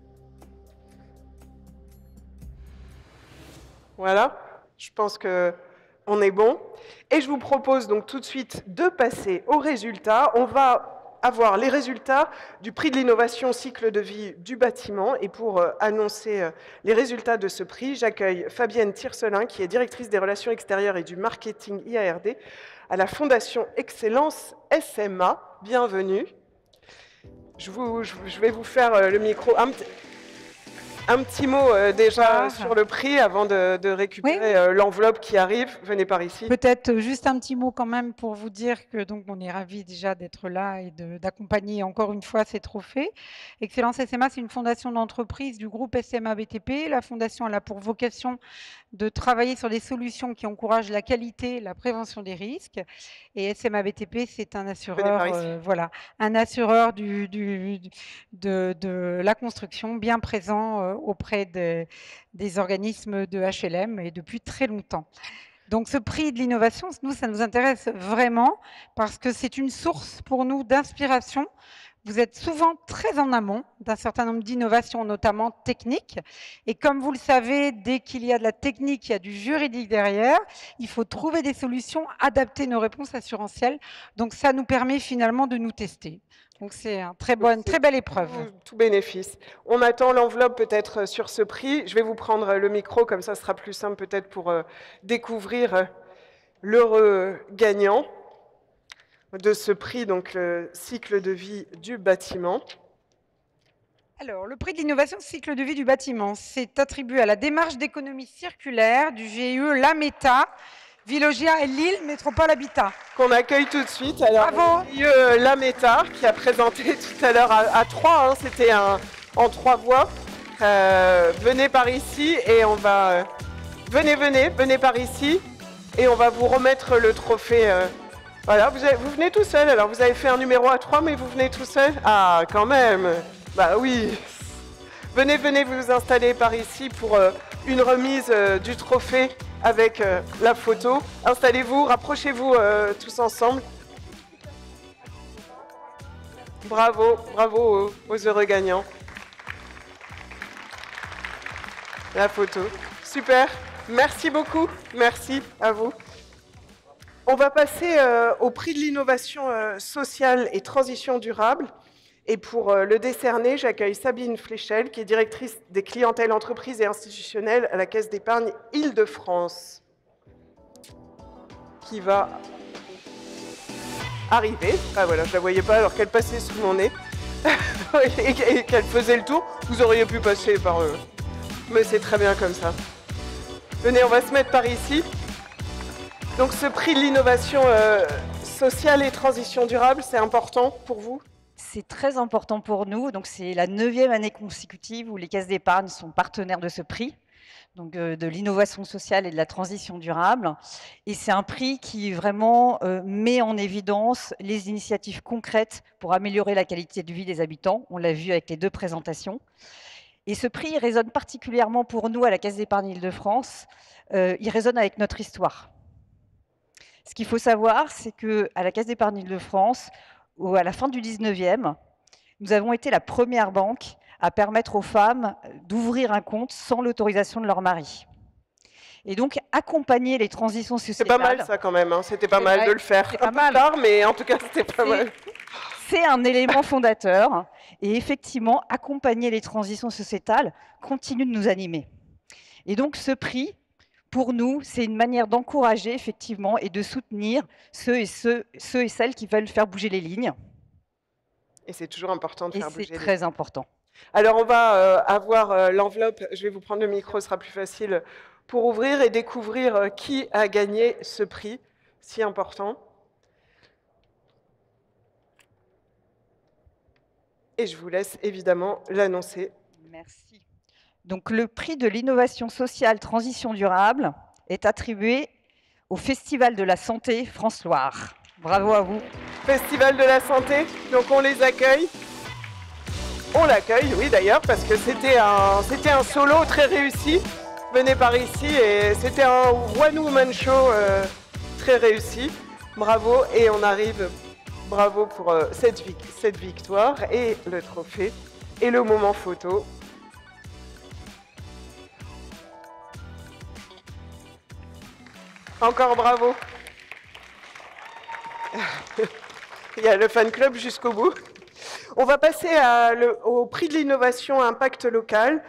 Voilà, je pense qu'on est bon. Et je vous propose donc tout de suite de passer aux résultats. On va avoir les résultats du prix de l'innovation cycle de vie du bâtiment. Et pour annoncer les résultats de ce prix, j'accueille Fabienne Tircelin, qui est directrice des relations extérieures et du marketing IARD à la Fondation Excellence SMA. Bienvenue. Je vais vous faire le micro. Un petit mot déjà sur le prix avant de récupérer l'enveloppe qui arrive. Venez par ici. Peut-être juste un petit mot quand même pour vous dire que donc on est ravis déjà d'être là et d'accompagner encore une fois ces trophées. Excellence SMA, c'est une fondation d'entreprise du groupe SMA BTP. La fondation elle a pour vocation de travailler sur des solutions qui encouragent la qualité, la prévention des risques. Et SMA BTP, c'est un assureur, voilà, un assureur de la construction bien présent auprès des organismes de HLM et depuis très longtemps. Donc ce prix de l'innovation, nous, ça nous intéresse vraiment parce que c'est une source pour nous d'inspiration. Vous êtes souvent très en amont d'un certain nombre d'innovations, notamment techniques. Et comme vous le savez, dès qu'il y a de la technique, il y a du juridique derrière. Il faut trouver des solutions, adapter nos réponses assurantielles. Donc ça nous permet finalement de nous tester. Donc c'est une très belle épreuve. Tout bénéfice. On attend l'enveloppe peut-être sur ce prix. Je vais vous prendre le micro, comme ça ce sera plus simple peut-être pour découvrir l'heureux gagnant de ce prix, donc le cycle de vie du bâtiment. Alors, le prix de l'innovation cycle de vie du bâtiment, c'est attribué à la démarche d'économie circulaire du GIE Lameta, Vilogia et Lille Métropole Habitat. Qu'on accueille tout de suite. Alors, le GIE Lameta, qui a présenté tout à l'heure à 3, hein, c'était en 3 voix. Venez par ici et on va... venez par ici et on va vous remettre le trophée. Voilà, vous venez tout seul. Alors, vous avez fait un numéro à 3, mais vous venez tout seul. Ah, quand même. Bah oui. Venez vous installer par ici pour une remise du trophée avec la photo. Installez-vous, rapprochez-vous tous ensemble. Bravo aux heureux gagnants. La photo. Super. Merci beaucoup. Merci à vous. On va passer au prix de l'innovation sociale et transition durable. Et pour le décerner, j'accueille Sabine Fléchel, qui est directrice des clientèles entreprises et institutionnelles à la Caisse d'épargne Île-de-France, qui va arriver. Ah voilà, je ne la voyais pas alors qu'elle passait sous mon nez et qu'elle faisait le tour. Vous auriez pu passer par eux, mais c'est très bien comme ça. Venez, on va se mettre par ici. Donc ce prix de l'innovation sociale et transition durable, c'est important pour vous ? C'est très important pour nous. Donc c'est la 9e année consécutive où les caisses d'épargne sont partenaires de ce prix, donc de l'innovation sociale et de la transition durable. Et c'est un prix qui vraiment met en évidence les initiatives concrètes pour améliorer la qualité de vie des habitants. On l'a vu avec les 2 présentations. Et ce prix résonne particulièrement pour nous à la Caisse d'épargne Île-de-France. Il résonne avec notre histoire. Ce qu'il faut savoir, c'est qu'à la Caisse d'épargne Île-de-France, à la fin du 19e, nous avons été la première banque à permettre aux femmes d'ouvrir un compte sans l'autorisation de leur mari. Et donc, accompagner les transitions sociétales... C'est pas mal ça quand même, hein. C'était pas mal de le faire. Un peu tard, mais en tout cas, c'était pas mal. c'est un élément fondateur. Et effectivement, accompagner les transitions sociétales continue de nous animer. Et donc, ce prix, pour nous, c'est une manière d'encourager, effectivement, et de soutenir ceux et celles qui veulent faire bouger les lignes. Et c'est toujours important de faire bouger les lignes. C'est très important. Alors, on va avoir l'enveloppe. Je vais vous prendre le micro, ce sera plus facile pour ouvrir et découvrir qui a gagné ce prix si important. Et je vous laisse évidemment l'annoncer. Merci. Donc, le prix de l'innovation sociale transition durable est attribué au Festival de la Santé France-Loire. Bravo à vous. Festival de la Santé, donc on les accueille. On l'accueille, oui d'ailleurs, parce que c'était un solo très réussi. Venez par ici et c'était un one-woman show très réussi. Bravo, et on arrive, bravo pour cette victoire et le trophée et le moment photo. Encore bravo. Il y a le fan club jusqu'au bout. On va passer au prix de l'innovation impact local.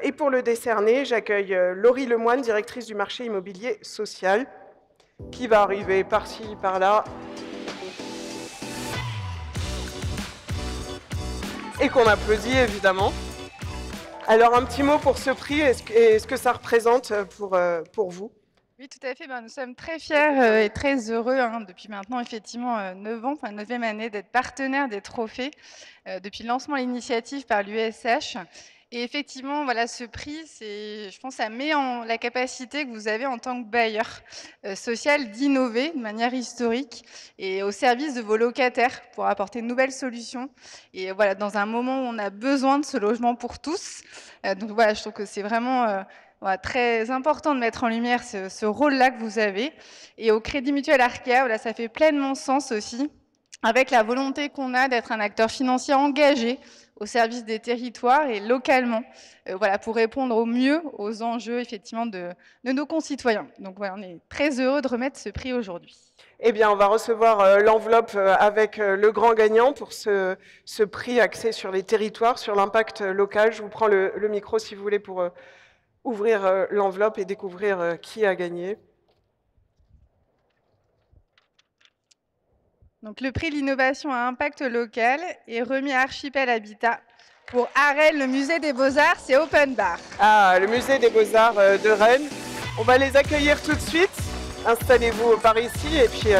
Et pour le décerner, j'accueille Laurie Lemoine, directrice du marché immobilier social, qui va arriver par-ci, par-là. Et qu'on applaudit, évidemment. Alors, un petit mot pour ce prix, est-ce que ça représente pour vous ? Oui, tout à fait. Nous sommes très fiers et très heureux, depuis maintenant effectivement 9 ans, enfin 9e année, d'être partenaire des trophées depuis le lancement de l'initiative par l'USH. Et effectivement, voilà, ce prix, je pense, ça met en la capacité que vous avez en tant que bailleur social d'innover de manière historique et au service de vos locataires pour apporter de nouvelles solutions. Et voilà, dans un moment où on a besoin de ce logement pour tous. Donc voilà, je trouve que c'est vraiment voilà, très important de mettre en lumière ce rôle-là que vous avez. Et au Crédit Mutuel Arkea, voilà, ça fait pleinement sens aussi, avec la volonté qu'on a d'être un acteur financier engagé au service des territoires et localement, voilà, pour répondre au mieux aux enjeux effectivement de nos concitoyens. Donc voilà, on est très heureux de remettre ce prix aujourd'hui. Eh bien, on va recevoir l'enveloppe avec le grand gagnant pour ce prix axé sur les territoires, sur l'impact local. Je vous prends le micro si vous voulez pour ouvrir l'enveloppe et découvrir qui a gagné. Donc, le prix de l'innovation à impact local est remis à Archipel Habitat. Pour Rennes, le musée des Beaux-Arts, c'est Open Bar. Ah, le musée des Beaux-Arts de Rennes. On va les accueillir tout de suite. Installez-vous par ici et puis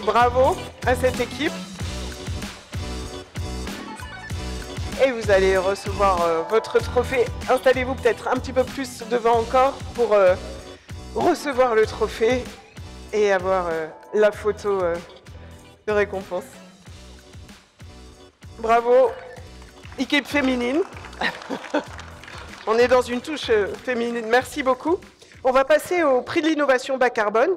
bravo à cette équipe. Et vous allez recevoir votre trophée. Installez-vous peut-être un petit peu plus devant encore pour recevoir le trophée et avoir la photo de récompense. Bravo, équipe féminine. On est dans une touche féminine. Merci beaucoup. On va passer au prix de l'innovation bas carbone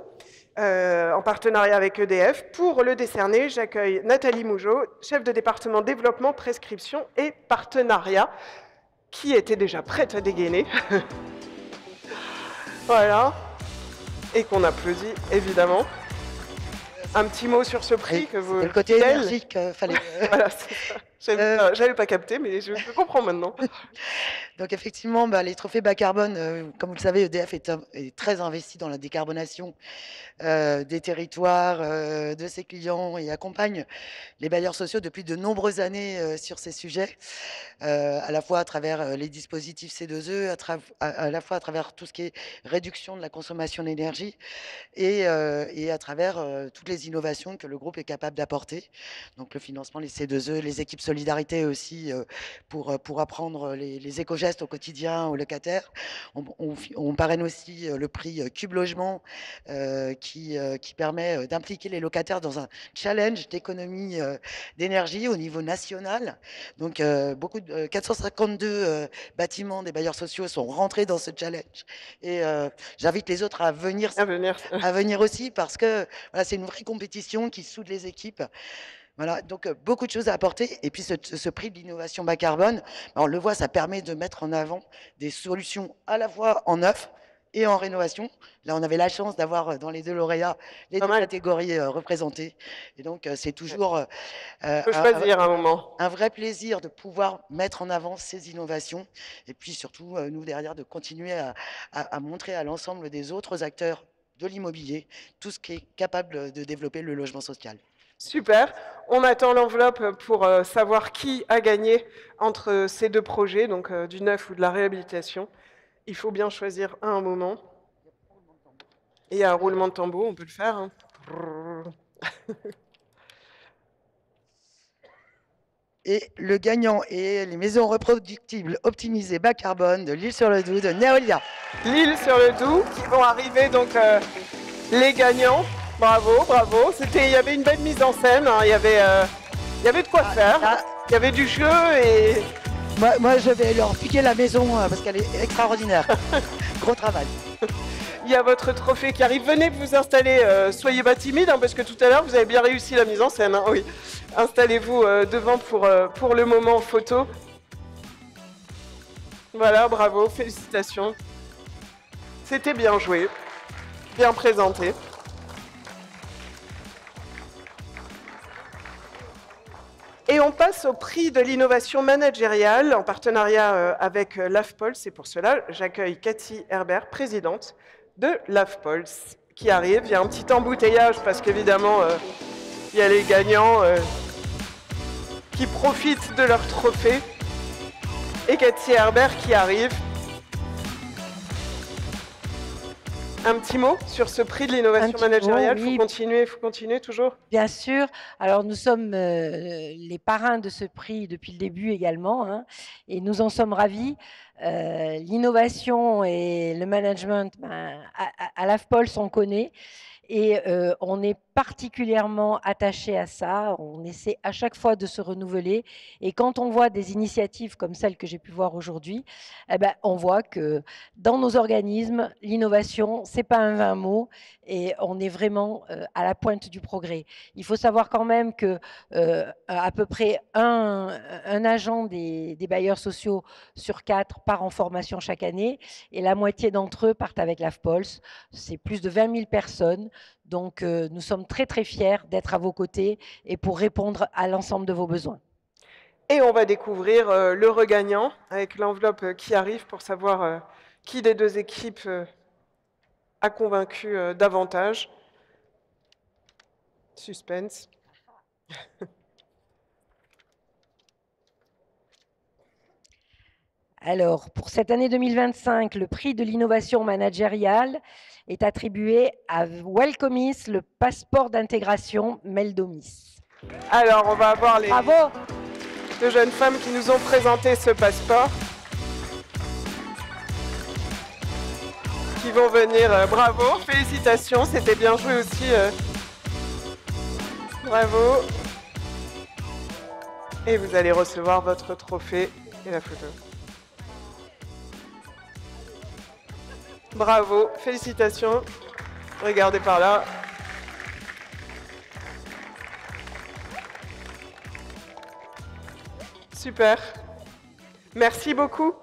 en partenariat avec EDF. Pour le décerner, j'accueille Nathalie Mougeot, chef de département développement, prescription et partenariat, qui était déjà prête à dégainer. Voilà. Et qu'on applaudit, évidemment. Un petit mot sur ce prix que vous... C'est le côté énergique, fallait... Voilà, j'avais pas capté, mais je comprends maintenant. Donc effectivement, les trophées bas carbone, comme vous le savez, EDF est très investi dans la décarbonation des territoires, de ses clients et accompagne les bailleurs sociaux depuis de nombreuses années sur ces sujets, à la fois à travers les dispositifs C2E, à la fois à travers tout ce qui est réduction de la consommation d'énergie et à travers toutes les innovations que le groupe est capable d'apporter. Donc le financement, les C2E, les équipes solidarité aussi pour apprendre les éco-gestes au quotidien aux locataires. On parraine aussi le prix Cube Logement qui permet d'impliquer les locataires dans un challenge d'économie d'énergie au niveau national. Donc 452 bâtiments des bailleurs sociaux sont rentrés dans ce challenge et j'invite les autres à venir aussi parce que voilà, c'est une vraie compétition qui soude les équipes. Voilà, donc beaucoup de choses à apporter. Et puis ce prix de l'innovation bas carbone, on le voit, ça permet de mettre en avant des solutions à la fois en neuf et en rénovation. Là, on avait la chance d'avoir dans les 2 lauréats les 2 catégories représentées. Et donc, c'est toujours choisir un moment. Un vrai plaisir de pouvoir mettre en avant ces innovations. Et puis surtout, nous, derrière, de continuer à montrer à l'ensemble des autres acteurs de l'immobilier tout ce qui est capable de développer le logement social. Super. On attend l'enveloppe pour savoir qui a gagné entre ces 2 projets, donc du neuf ou de la réhabilitation. Il faut bien choisir un moment. Et il y a un roulement de tambour, on peut le faire. Hein. Et le gagnant est les maisons reproductibles optimisées bas carbone de l'Île-sur-le-Doubs de Neolia. L'Île-sur-le-Doubs qui vont arriver donc les gagnants. Bravo, bravo. Il y avait une belle mise en scène. Hein. Il y avait de quoi faire. Il y avait du jeu et. Moi, je vais leur piquer la maison parce qu'elle est extraordinaire. Gros travail. Il y a votre trophée qui arrive. Venez vous installer. Soyez pas timide hein, parce que tout à l'heure, vous avez bien réussi la mise en scène. Hein, oui. Installez-vous devant pour le moment photo. Voilà, bravo, félicitations. C'était bien joué, bien présenté. Et on passe au prix de l'innovation managériale en partenariat avec l'AFPOL. C'est pour cela j'accueille Cathy Herbert, présidente de l'AFPOL, qui arrive. Il y a un petit embouteillage parce qu'évidemment, il y a les gagnants qui profitent de leur trophée. Et Cathy Herbert qui arrive. Un petit mot sur ce prix de l'innovation managériale. Il faut continuer toujours. Bien sûr. Alors nous sommes les parrains de ce prix depuis le début également, hein, et nous en sommes ravis. L'innovation et le management, à l'AFPOL, on connaît. Et on est particulièrement attaché à ça. On essaie à chaque fois de se renouveler. Et quand on voit des initiatives comme celle que j'ai pu voir aujourd'hui, eh ben, on voit que dans nos organismes, l'innovation, ce n'est pas un vain mot. Et on est vraiment à la pointe du progrès. Il faut savoir quand même que à peu près un agent des bailleurs sociaux sur 4 part en formation chaque année. Et la moitié d'entre eux partent avec l'AFPOL. C'est plus de 20 000 personnes. Donc, nous sommes très, très fiers d'être à vos côtés et pour répondre à l'ensemble de vos besoins. Et on va découvrir le regagnant avec l'enveloppe qui arrive pour savoir qui des 2 équipes a convaincu davantage. Suspense. Alors, pour cette année 2025, le prix de l'innovation managériale est attribué à Welcomis, le passeport d'intégration Meldomis. Alors, on va avoir les Bravo. 2 jeunes femmes qui nous ont présenté ce passeport. Qui vont venir. Bravo, félicitations, c'était bien joué aussi. Bravo. Et vous allez recevoir votre trophée et la photo. Bravo, félicitations. Regardez par là. Super. Merci beaucoup.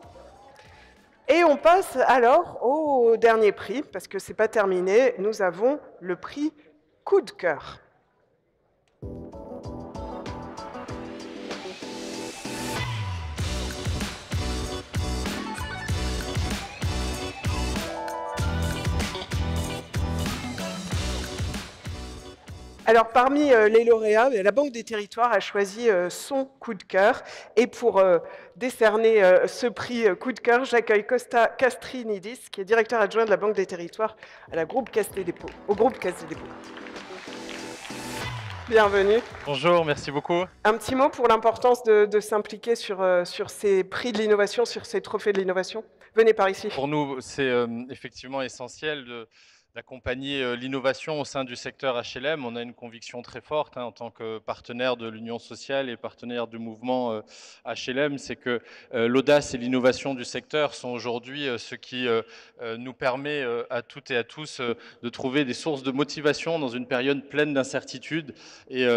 Et on passe alors au dernier prix, parce que ce n'est pas terminé. Nous avons le prix Coup de cœur. Alors, parmi les lauréats, la Banque des Territoires a choisi son coup de cœur. Et pour décerner ce prix coup de cœur, j'accueille Costa Castrinidis, qui est directeur adjoint de la Banque des Territoires au groupe Caisse des Dépôts. Bienvenue. Bonjour, merci beaucoup. Un petit mot pour l'importance de s'impliquer sur ces prix de l'innovation, sur ces trophées de l'innovation. Venez par ici. Pour nous, c'est effectivement essentiel d'accompagner l'innovation au sein du secteur HLM. On a une conviction très forte en tant que partenaire de l'Union sociale et partenaire du mouvement HLM, c'est que l'audace et l'innovation du secteur sont aujourd'hui ce qui nous permet à toutes et à tous de trouver des sources de motivation dans une période pleine d'incertitudes. Et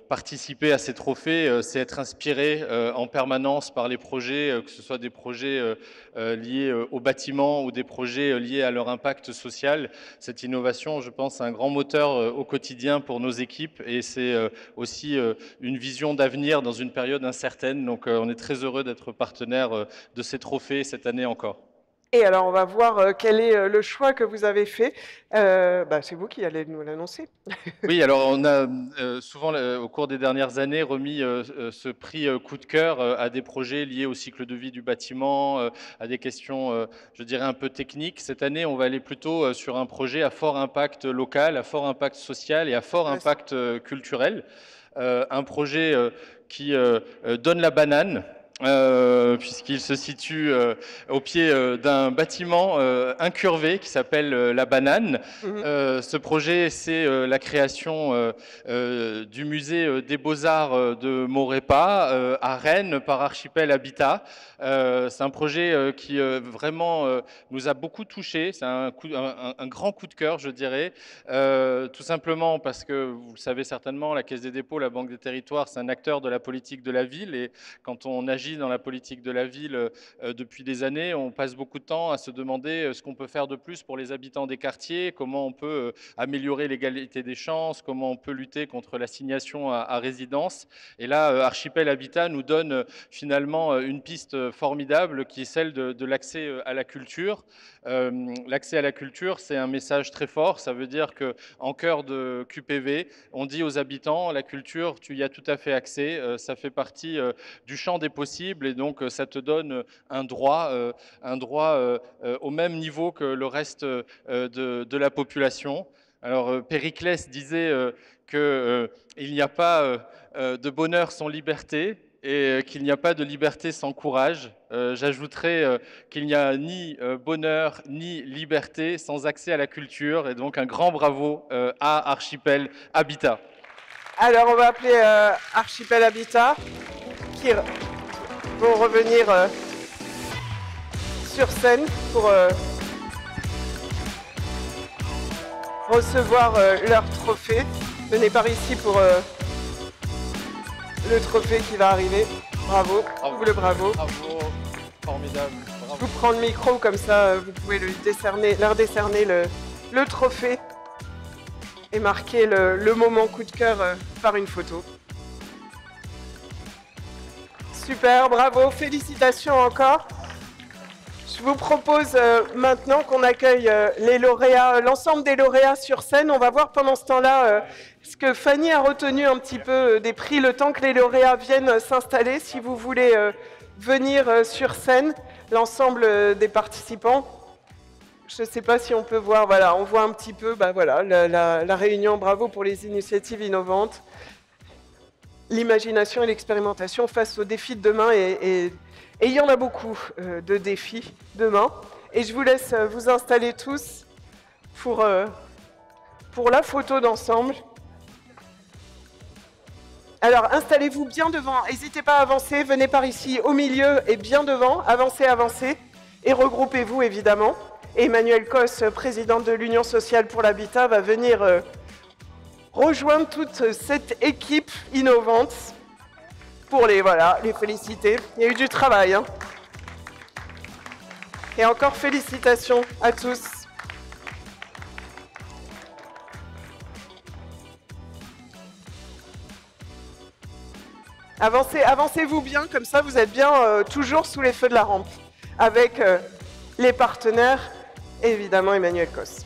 participer à ces trophées, c'est être inspiré en permanence par les projets, que ce soit des projets liés au bâtiment ou des projets liés à leur impact social. Cette innovation, je pense, est un grand moteur au quotidien pour nos équipes et c'est aussi une vision d'avenir dans une période incertaine. Donc on est très heureux d'être partenaire de ces trophées cette année encore. Et alors, on va voir quel est le choix que vous avez fait. C'est vous qui allez nous l'annoncer. Oui, alors on a souvent, au cours des dernières années, remis ce prix coup de cœur à des projets liés au cycle de vie du bâtiment, à des questions, je dirais, un peu techniques. Cette année, on va aller plutôt sur un projet à fort impact local, à fort impact social et à fort impact culturel. Un projet qui donne la banane. Puisqu'il se situe au pied d'un bâtiment incurvé qui s'appelle La Banane. Ce projet, c'est la création du musée des Beaux-Arts de Maurepas à Rennes par Archipel Habitat. C'est un projet qui vraiment nous a beaucoup touchés. C'est un grand coup de cœur, je dirais, tout simplement parce que, vous le savez certainement, la Caisse des dépôts, la Banque des territoires, c'est un acteur de la politique de la ville et quand on agit dans la politique de la ville depuis des années, on passe beaucoup de temps à se demander ce qu'on peut faire de plus pour les habitants des quartiers, comment on peut améliorer l'égalité des chances, comment on peut lutter contre l'assignation à résidence. Et là, Archipel Habitat nous donne finalement une piste formidable qui est celle de l'accès à la culture. L'accès à la culture, c'est un message très fort. Ça veut dire qu'en cœur de QPV, on dit aux habitants, la culture, tu y as tout à fait accès. Ça fait partie du champ des possibles et donc ça te donne un droit au même niveau que le reste de la population. Alors Périclès disait qu'il n'y a pas de bonheur sans liberté et qu'il n'y a pas de liberté sans courage. J'ajouterais qu'il n'y a ni bonheur ni liberté sans accès à la culture et donc un grand bravo à Archipel Habitat. Alors on va appeler Archipel Habitat qui vont revenir sur scène pour recevoir leur trophée. Venez par ici pour le trophée qui va arriver. Bravo, double bravo. Bravo, formidable. Bravo. Je vous prends le micro, comme ça vous pouvez leur décerner le trophée et marquer le moment coup de cœur par une photo. Super, bravo, félicitations encore. Je vous propose maintenant qu'on accueille les lauréats, l'ensemble des lauréats sur scène. On va voir pendant ce temps-là ce que Fanny a retenu un petit peu des prix, le temps que les lauréats viennent s'installer. Si vous voulez venir sur scène, l'ensemble des participants. Je ne sais pas si on peut voir, voilà, on voit un petit peu la réunion. Bravo pour les initiatives innovantes. L'imagination et l'expérimentation face aux défis de demain et il y en a beaucoup de défis demain. Et je vous laisse vous installer tous pour la photo d'ensemble. Alors installez-vous bien devant, n'hésitez pas à avancer, venez par ici au milieu et bien devant, avancez, avancez et regroupez-vous évidemment. Emmanuelle Cos, présidente de l'Union sociale pour l'habitat, va venir rejoindre toute cette équipe innovante pour les féliciter. Il y a eu du travail. Hein. Et encore félicitations à tous. Avancez-vous bien, comme ça vous êtes bien toujours sous les feux de la rampe, avec les partenaires et évidemment Emmanuelle Cos.